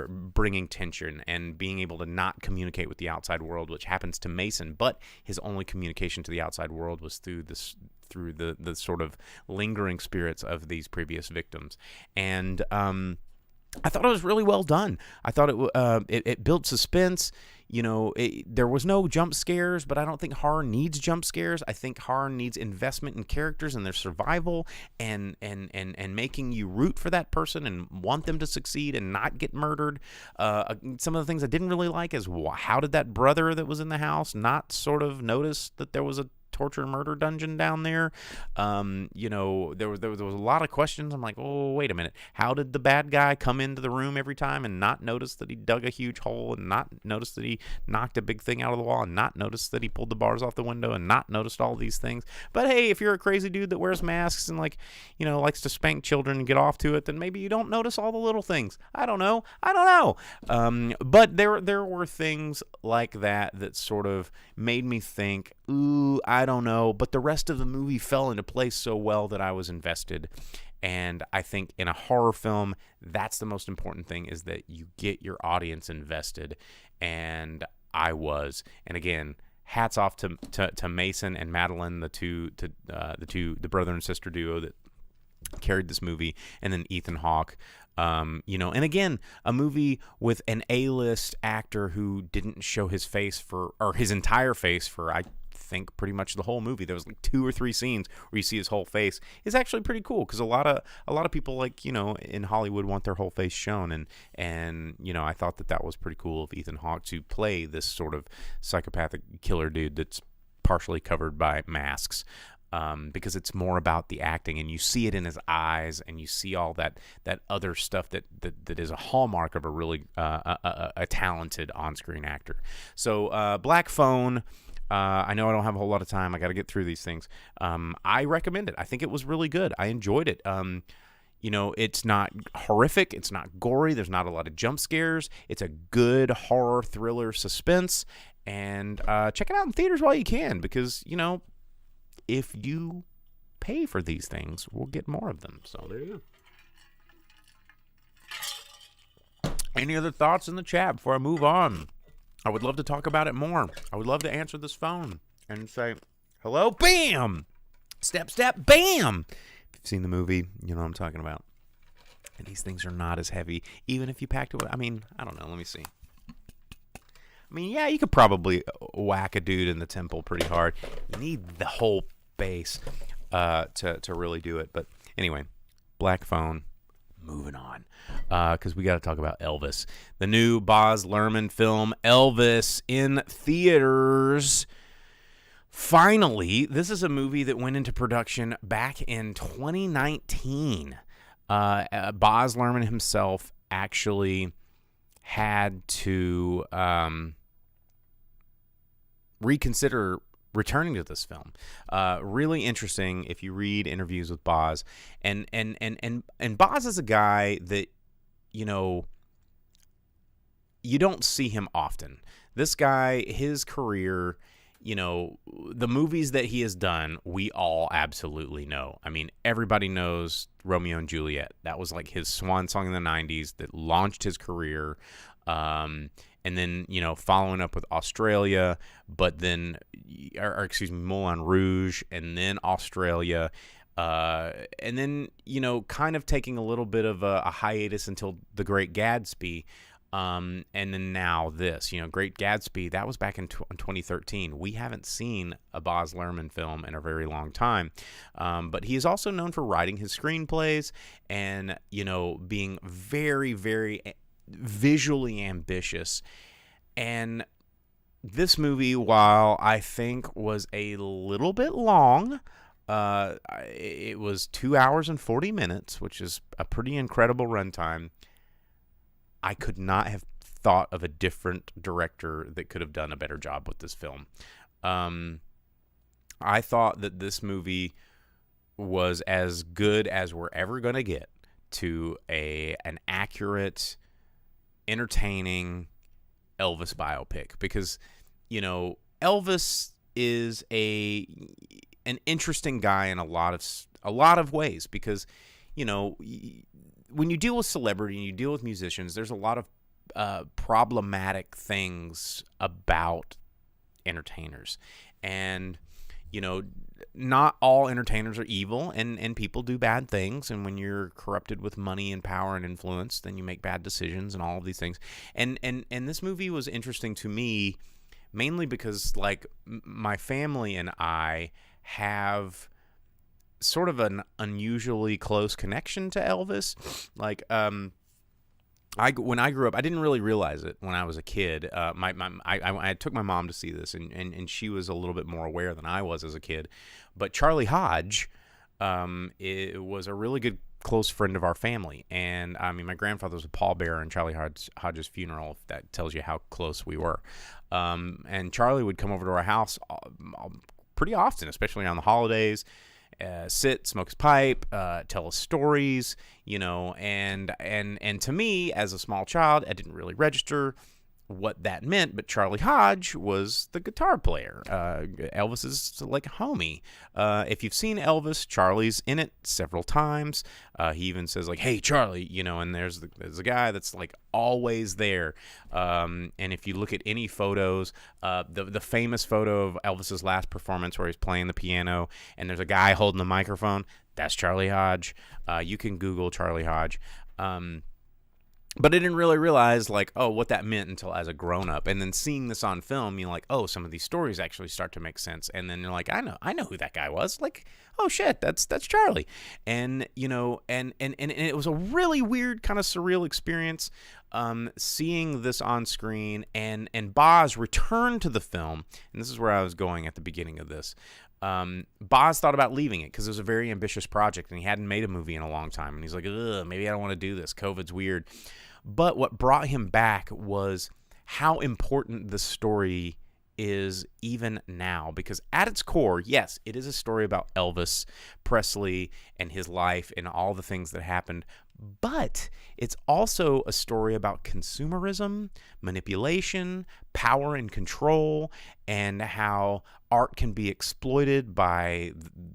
bringing tension and being able to not communicate with the outside world, which happens to Mason, but his only communication to the outside world was through the sort of lingering spirits of these previous victims. And I thought it was really well done. I thought it built suspense. There was no jump scares, but I don't think horror needs jump scares. I think horror needs investment in characters and their survival, and making you root for that person and want them to succeed and not get murdered. Some of the things I didn't really like is how did that brother that was in the house not sort of notice that there was a torture and murder dungeon down there? There was a lot of questions. I'm like, oh, wait a minute. How did the bad guy come into the room every time and not notice that he dug a huge hole, and not notice that he knocked a big thing out of the wall, and not notice that he pulled the bars off the window, and not noticed all these things? But hey, if you're a crazy dude that wears masks and likes to spank children and get off to it, then maybe you don't notice all the little things. I don't know. But there were things like that sort of made me think, ooh, I don't know. But the rest of the movie fell into place so well that I was invested. And I think in a horror film, that's the most important thing, is that you get your audience invested. And I was. And again, hats off to Mason and Madeline, the brother and sister duo that carried this movie, and then Ethan Hawke. And again, a movie with an A-list actor who didn't show his entire face for, I think, pretty much the whole movie. There was like 2 or 3 scenes where you see his whole face. It's actually pretty cool, because a lot of people, like, in Hollywood want their whole face shown, and I thought that was pretty cool of Ethan Hawke to play this sort of psychopathic killer dude that's partially covered by masks. Because it's more about the acting, and you see it in his eyes, and you see all that other stuff that is a hallmark of a really a talented on-screen actor. So Black Phone, I know I don't have a whole lot of time. I got to get through these things. I recommend it. I think it was really good. I enjoyed it. It's not horrific. It's not gory. There's not a lot of jump scares. It's a good horror thriller suspense, and check it out in theaters while you can, because if you pay for these things, we'll get more of them. So there you go. Any other thoughts in the chat before I move on? I would love to talk about it more. I would love to answer this phone and say, hello, bam! Step, bam! If you've seen the movie, you know what I'm talking about. And these things are not as heavy, even if you packed it with, I don't know, let me see. Yeah, you could probably whack a dude in the temple pretty hard. You need the whole base to really do it. But anyway, Black Phone, moving on, because we got to talk about Elvis. The new Baz Luhrmann film, Elvis, in theaters. Finally, this is a movie that went into production back in 2019. Baz Luhrmann himself actually had to reconsider returning to this film. Really interesting if you read interviews with Baz. And Baz is a guy that, you don't see him often. This guy, his career, the movies that he has done, we all absolutely know. Everybody knows Romeo and Juliet. That was like his swan song in the 90s that launched his career. And then, following up with Australia, but then, Moulin Rouge, and then Australia, and then, kind of taking a little bit of a hiatus until The Great Gatsby, and then now this, Great Gatsby, that was back in 2013. We haven't seen a Baz Luhrmann film in a very long time, but he is also known for writing his screenplays and, being very, very visually ambitious. And this movie, while I think was a little bit long, it was 2 hours and 40 minutes, which is a pretty incredible runtime. I could not have thought of a different director that could have done a better job with this film. I thought that this movie was as good as we're ever going to get to an accurate, entertaining Elvis biopic, because Elvis is an interesting guy in a lot of ways, because when you deal with celebrity and you deal with musicians, there's a lot of problematic things about entertainers, and not all entertainers are evil, and people do bad things, and when you're corrupted with money and power and influence, then you make bad decisions and all of these things. And this movie was interesting to me mainly because, like, my family and I have sort of an unusually close connection to Elvis. Like, when I grew up, I didn't really realize it when I was a kid. I took my mom to see this, and she was a little bit more aware than I was as a kid. But Charlie Hodge it was a really good close friend of our family. And, my grandfather was a pallbearer in Charlie Hodge's funeral, if that tells you how close we were. And Charlie would come over to our house pretty often, especially on the holidays. Sit, smoke his pipe, tell us stories, and to me, as a small child, I didn't really register. what that meant, but Charlie Hodge was the guitar player. Elvis is like a homie. If you've seen Elvis, Charlie's in it several times. He even says like, "Hey, Charlie," and there's a guy that's like always there. And if you look at any photos, the famous photo of Elvis's last performance where he's playing the piano and there's a guy holding the microphone, that's Charlie Hodge. You can Google Charlie Hodge. But I didn't really realize, like, what that meant until as a grown-up. And then seeing this on film, you're like, some of these stories actually start to make sense. And then you're like, I know who that guy was. Like, oh, shit, that's Charlie. And, and it was a really weird kind of surreal experience seeing this on screen. And Boz returned to the film. And this is where I was going at the beginning of this. Boz thought about leaving it because it was a very ambitious project and he hadn't made a movie in a long time. And he's like, maybe I don't want to do this. COVID's weird. But what brought him back was how important the story is even now. Because at its core, yes, it is a story about Elvis Presley and his life and all the things that happened. But it's also a story about consumerism, manipulation, power and control, and how art can be exploited by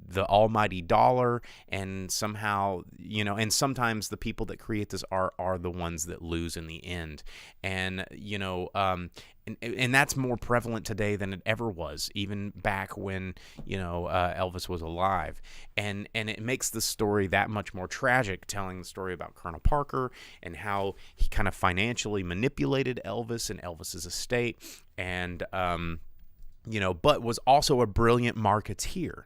the almighty dollar, and somehow, and sometimes the people that create this art are the ones that lose in the end. And, and that's more prevalent today than it ever was, even back when, Elvis was alive. And it makes the story that much more tragic, telling the story about Colonel Parker and how he kind of financially manipulated Elvis and Elvis's estate, and but was also a brilliant marketeer.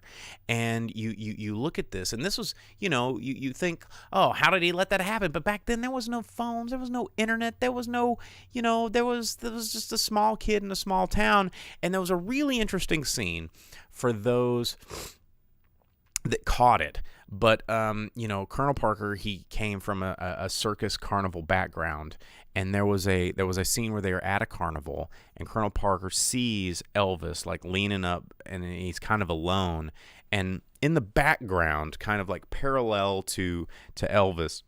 And you look at this, and this was, you think, how did he let that happen? But back then there was no phones, there was no internet, there was no, there was just a small kid in a small town. And there was a really interesting scene for those that caught it. But, Colonel Parker, he came from a circus carnival background, and there was a scene where they were at a carnival, and Colonel Parker sees Elvis, like, leaning up, and he's kind of alone. And in the background, kind of like parallel to Elvis,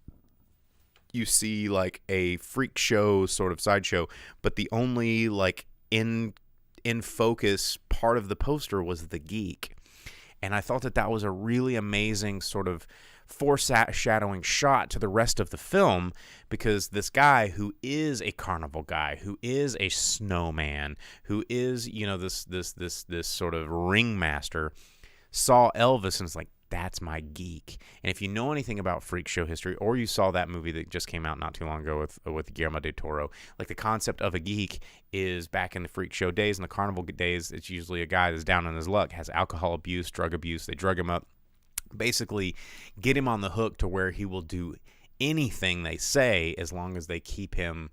you see, like, a freak show sort of sideshow, but the only, like, in focus part of the poster was the geek. And I thought that was a really amazing sort of foreshadowing shot to the rest of the film, because this guy who is a carnival guy, who is a snowman, who is, this sort of ringmaster, saw Elvis and was like, that's my geek. And if you know anything about freak show history, or you saw that movie that just came out not too long ago with Guillermo del Toro, like, the concept of a geek is back in the freak show days and the carnival days, it's usually a guy that's down on his luck, has alcohol abuse, drug abuse. They drug him up, basically get him on the hook to where he will do anything they say as long as they keep him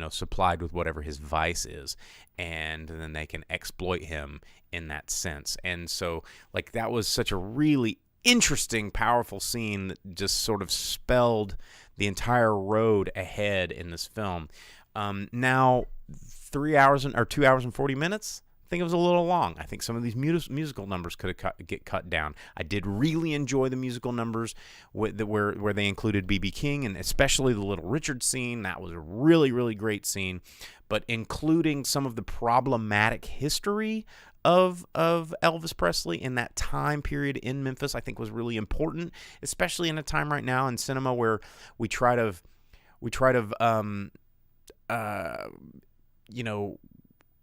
supplied with whatever his vice is, and then they can exploit him in that sense. And so, like, that was such a really interesting, powerful scene that just sort of spelled the entire road ahead in this film. Now, 2 hours and 40 minutes, I think it was a little long. I think some of these musical numbers could have get cut down. I did really enjoy the musical numbers where they included B.B. King, and especially the Little Richard scene. That was a really, really great scene. But including some of the problematic history of Elvis Presley in that time period in Memphis, I think was really important, especially in a time right now in cinema where we try to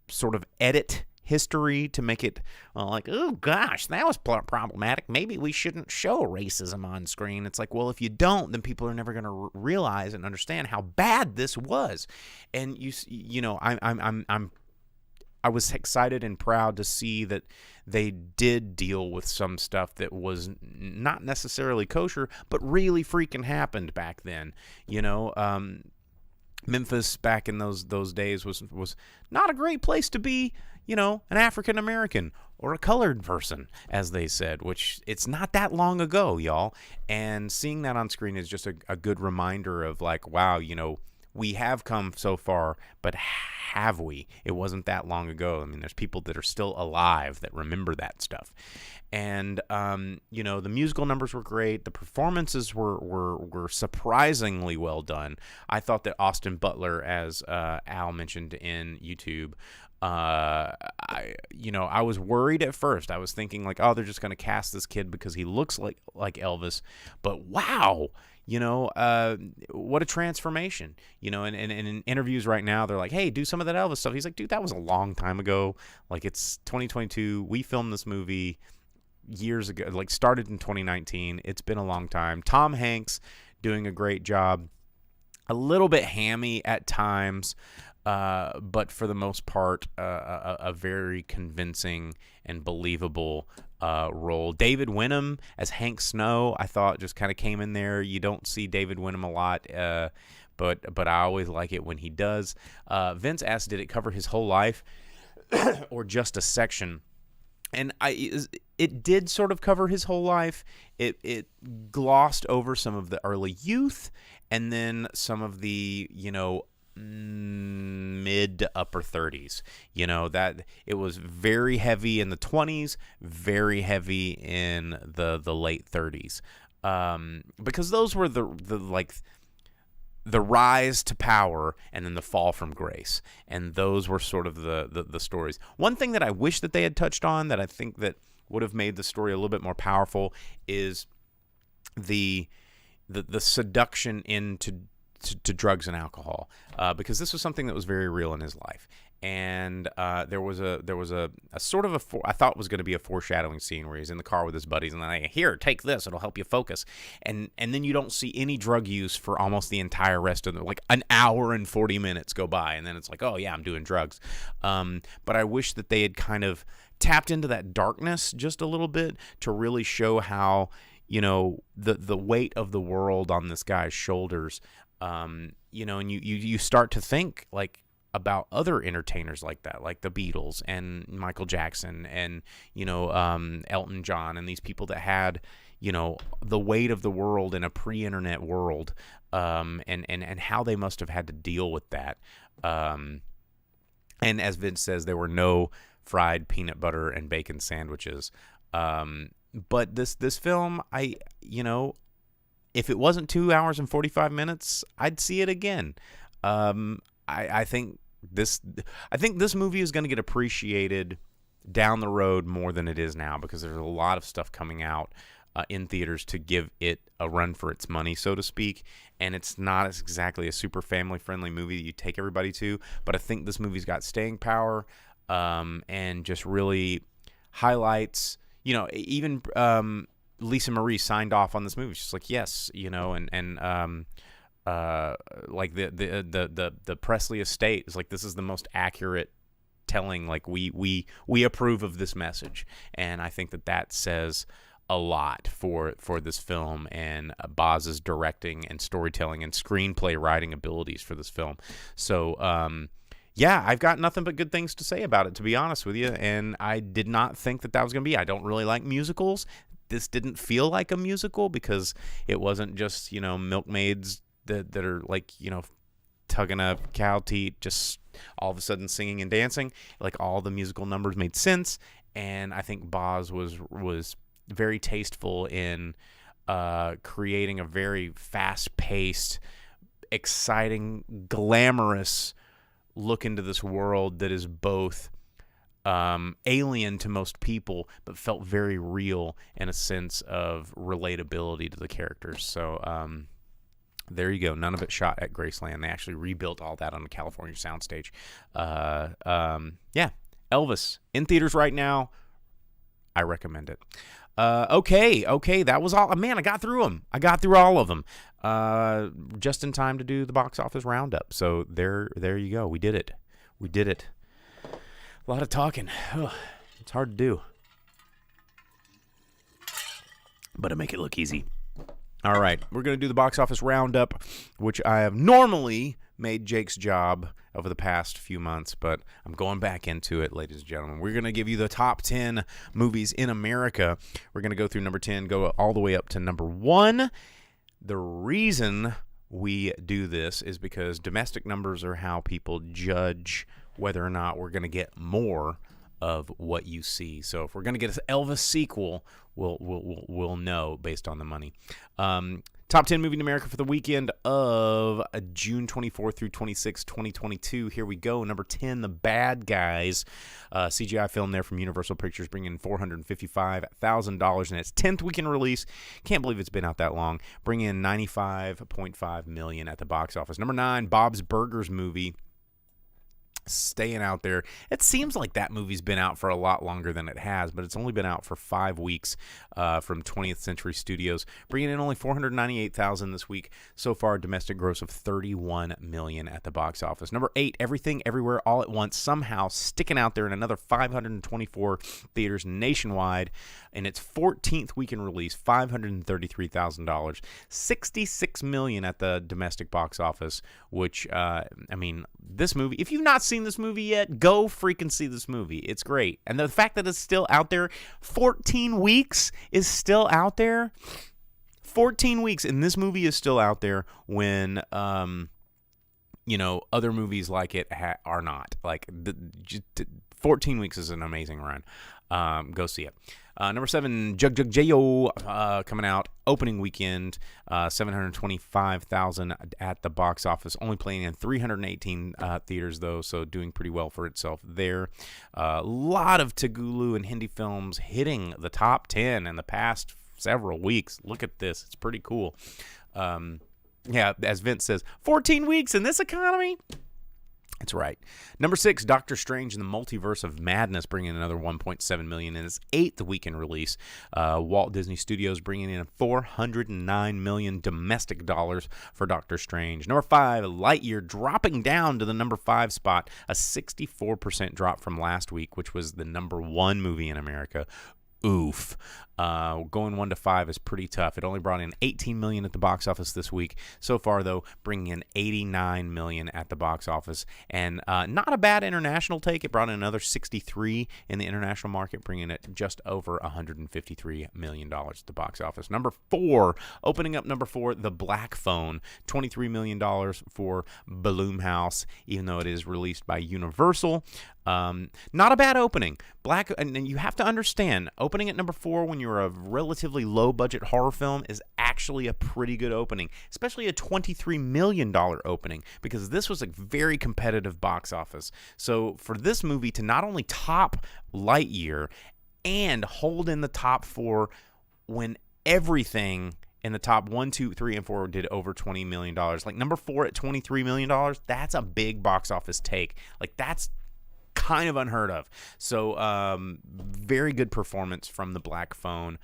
sort of edit history to make it like, oh gosh, that was problematic, maybe we shouldn't show racism on screen. It's like, well, if you don't, then people are never going to realize and understand how bad this was. And I was excited and proud to see that they did deal with some stuff that was not necessarily kosher, but really freaking happened back then. Memphis back in those days was not a great place to be, an African American or a colored person, as they said, which it's not that long ago, y'all. And seeing that on screen is just a good reminder of, like, wow, we have come so far, but have we? It wasn't that long ago. I mean, there's people that are still alive that remember that stuff. And, the musical numbers were great. The performances were surprisingly well done. I thought that Austin Butler, as Al mentioned in YouTube, I was worried at first. I was thinking like, oh, they're just going to cast this kid because he looks like Elvis. But wow, what a transformation, and in interviews right now, they're like, hey, do some of that Elvis stuff. He's like, dude, that was a long time ago. Like, it's 2022. We filmed this movie years ago, like started in 2019. It's been a long time. Tom Hanks doing a great job, a little bit hammy at times, but for the most part, a very convincing and believable role. David Wenham as Hank Snow, I thought just kind of came in there. You don't see David Wenham a lot, but I always like it when he does. Vince asked, did it cover his whole life or just a section? And it did sort of cover his whole life. It glossed over some of the early youth, and then some of the mid to upper 30s. That it was very heavy in the 20s, very heavy in the late 30s, because those were the rise to power and then the fall from grace, and those were sort of the stories. One thing that I wish that they had touched on that I think that would have made the story a little bit more powerful is the seduction into drugs and alcohol, because this was something that was very real in his life. And there was a sort of I thought was going to be a foreshadowing scene where he's in the car with his buddies, and then like, here, take this, it'll help you focus. And then you don't see any drug use for almost the entire rest of like an hour and 40 minutes go by, and then it's like, oh yeah, I'm doing drugs. But I wish that they had kind of tapped into that darkness just a little bit to really show how the weight of the world on this guy's shoulders. And you start to think like about other entertainers like that, like the Beatles and Michael Jackson and Elton John, and these people that had the weight of the world in a pre-internet world, and how they must have had to deal with that. And as Vince says, there were no fried peanut butter and bacon sandwiches. But this film, if it wasn't 2 hours and 45 minutes, I'd see it again. I think this movie is going to get appreciated down the road more than it is now, because there's a lot of stuff coming out in theaters to give it a run for its money, so to speak. And it's not exactly a super family-friendly movie that you take everybody to, but I think this movie's got staying power, and just really highlights, even Lisa Marie signed off on this movie. She's like, yes, like the Presley estate is like, this is the most accurate telling. Like we approve of this message, and I think that says a lot for this film and Boz's directing and storytelling and screenplay writing abilities for this film. So yeah, I've got nothing but good things to say about it, to be honest with you. And I did not think that was going to be. I don't really like musicals. This didn't feel like a musical because it wasn't just milkmaids that are like tugging a cow teat, just all of a sudden singing and dancing. Like, all the musical numbers made sense, and I think Boz was very tasteful in creating a very fast-paced, exciting, glamorous look into this world that is both alien to most people, but felt very real in a sense of relatability to the characters. So there you go. None of it shot at Graceland. They actually rebuilt all that on the California soundstage. Yeah, Elvis in theaters right now. I recommend it. Okay, that was all. Man, I got through them. I got through all of them just in time to do the box office roundup. So there you go. We did it. A lot of talking. Ugh, it's hard to do, but I make it look easy. All right, we're going to do the box office roundup, which I have normally made Jake's job over the past few months, but I'm going back into it, ladies and gentlemen. We're going to give you the top 10 movies in America. We're going to go through number 10, go all the way up to number 1. The reason we do this is because domestic numbers are how people judge whether or not we're going to get more of what you see. So if we're going to get an Elvis sequel, we'll know based on the money. Top 10 movie in America for the weekend of June 24 through 26, 2022. Here we go. Number 10, The Bad Guys. CGI film there from Universal Pictures, bringing in $455,000 in its 10th weekend release. Can't believe it's been out that long. Bringing in $95.5 million at the box office. Number 9, Bob's Burgers movie. Staying out there. It seems like that movie's been out for a lot longer than it has, but it's only been out for 5 weeks from 20th Century Studios, bringing in only $498,000 this week. So far, domestic gross of $31 million at the box office. Number 8, Everything Everywhere All at Once, somehow sticking out there in another 524 theaters nationwide in its 14th weekend release, $533,000, $66 million at the domestic box office. Which this movie, if you've not seen this movie yet, go freaking see this movie. It's great. And the fact that it's still out there, 14 weeks is still out there. 14 weeks, and this movie is still out there when, other movies like it are not. 14 weeks is an amazing run. Go see it. Number 7, Jug Jug J.O. Coming out opening weekend, $725,000 at the box office. Only playing in 318 theaters though, so doing pretty well for itself there. A lot of Telugu and Hindi films hitting the top 10 in the past several weeks. Look at this; it's pretty cool. As Vince says, 14 weeks in this economy. That's right. Number 6, Doctor Strange and the Multiverse of Madness, bringing in another $1.7 million in its 8th weekend release. Walt Disney Studios bringing in $409 million domestic dollars for Doctor Strange. Number 5, Lightyear dropping down to the number 5 spot, a 64% drop from last week, which was the number 1 movie in America. Oof. Going 1 to 5 is pretty tough. It only brought in $18 million at the box office this week. So far, though, bringing in $89 million at the box office. And not a bad international take. It brought in another $63 in the international market, bringing it just over $153 million at the box office. Number 4, opening up number 4, The Black Phone. $23 million for Blumhouse, even though it is released by Universal. Not a bad opening. And you have to understand, opening at number 4 when you're a relatively low-budget horror film is actually a pretty good opening, especially a $23 million opening, because this was a very competitive box office. So for this movie to not only top Lightyear and hold in the top 4 when everything in the top 1, 2, 3, and 4 did over $20 million. Like number 4 at $23 million, that's a big box office take. Like that's kind of unheard of. So very good performance from The Black Phone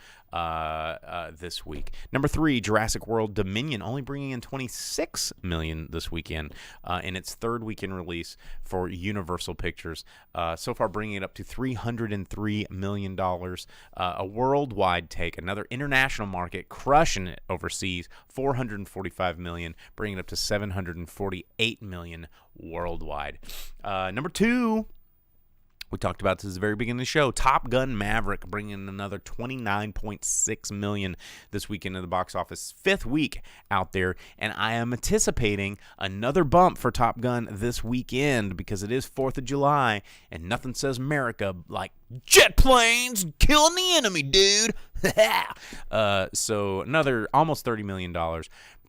this week. Number 3, Jurassic World Dominion, only bringing in $26 million this weekend in its 3rd weekend release for Universal Pictures. So far bringing it up to $303 million. A worldwide take, another international market, crushing it overseas, $445 million, bringing it up to $748 million worldwide. Number 2, we talked about this at the very beginning of the show. Top Gun Maverick bringing in another $29.6 million this weekend in the box office. 5th week out there, and I am anticipating another bump for Top Gun this weekend because it is 4th of July, and nothing says America like jet planes killing the enemy, dude. So another almost $30 million.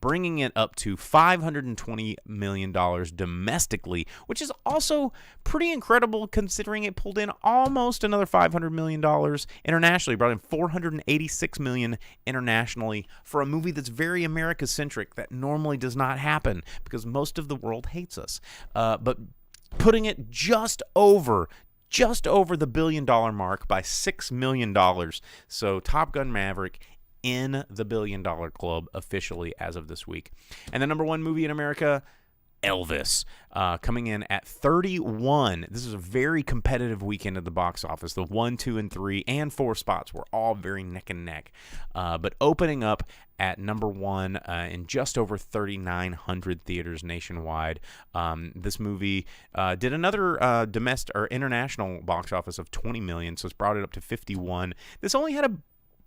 Bringing it up to $520 million domestically, which is also pretty incredible considering it pulled in almost another $500 million internationally. Brought in $486 million internationally for a movie that's very America-centric. That normally does not happen because most of the world hates us. But putting it just over the $1 billion mark by $6 million. So Top Gun Maverick in the $1 billion club officially as of this week. And the number 1 movie in America, Elvis, coming in at 31. This is a very competitive weekend at the box office. The 1, 2, and 3, and 4 spots were all very neck and neck. But opening up at number 1 in just over 3,900 theaters nationwide. This movie did another domestic or international box office of $20 million, so it's brought it up to 51. This only had a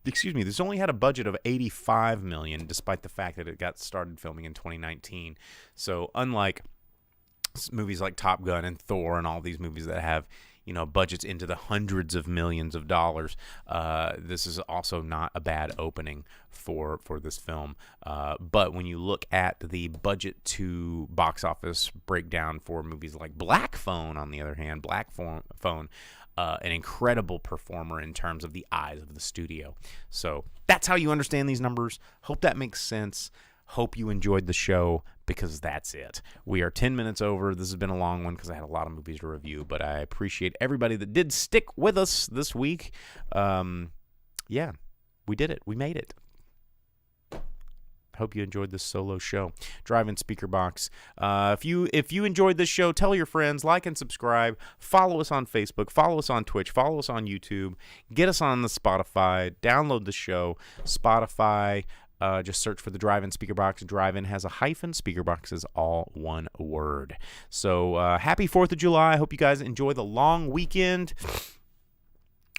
this only had a budget of $85 million, despite the fact that it got started filming in 2019. So unlike movies like Top Gun and Thor and all these movies that have, budgets into the hundreds of millions of dollars, this is also not a bad opening for this film. But when you look at the budget to box office breakdown for movies like Black Phone, on the other hand, Black Phone, an incredible performer in terms of the eyes of the studio. So that's how you understand these numbers. Hope that makes sense. Hope you enjoyed the show, because that's it. We are 10 minutes over. This has been a long one because I had a lot of movies to review, but I appreciate everybody that did stick with us this week. Yeah, we did it. We made it. Hope you enjoyed this solo show. Drive-In Speaker Box. If you enjoyed this show, tell your friends, like and subscribe. Follow us on Facebook. Follow us on Twitch. Follow us on YouTube. Get us on the Spotify. Download the show. Spotify. Just search for the Drive-In Speaker Box. Drive-In has a hyphen. Speaker Box is all one word. So happy 4th of July. I hope you guys enjoy the long weekend.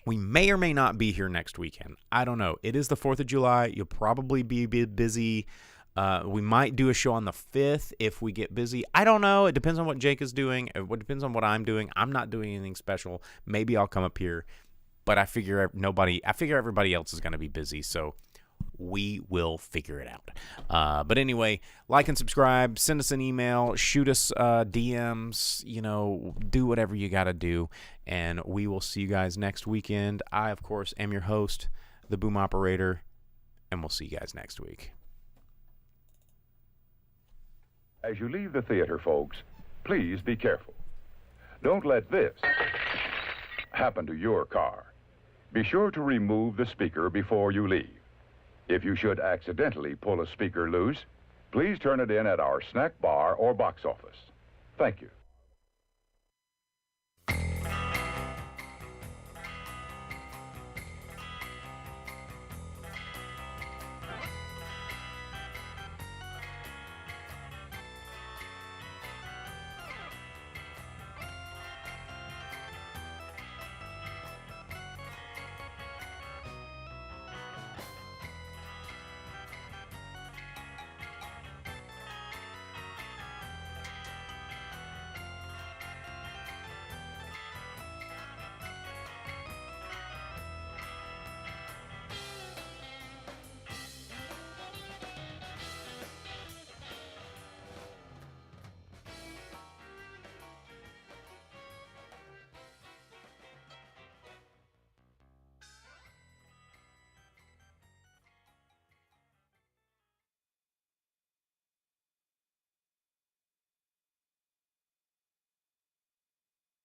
We may or may not be here next weekend. I don't know. It is the 4th of July. You'll probably be busy. We might do a show on the 5th if we get busy. I don't know. It depends on what Jake is doing. It depends on what I'm doing. I'm not doing anything special. Maybe I'll come up here. But I figure everybody else is going to be busy. So we will figure it out. But anyway, like and subscribe, send us an email, shoot us DMs, do whatever you got to do, and we will see you guys next weekend. I, of course, am your host, the Boom Operator, and we'll see you guys next week. As you leave the theater, folks, please be careful. Don't let this happen to your car. Be sure to remove the speaker before you leave. If you should accidentally pull a speaker loose, please turn it in at our snack bar or box office. Thank you.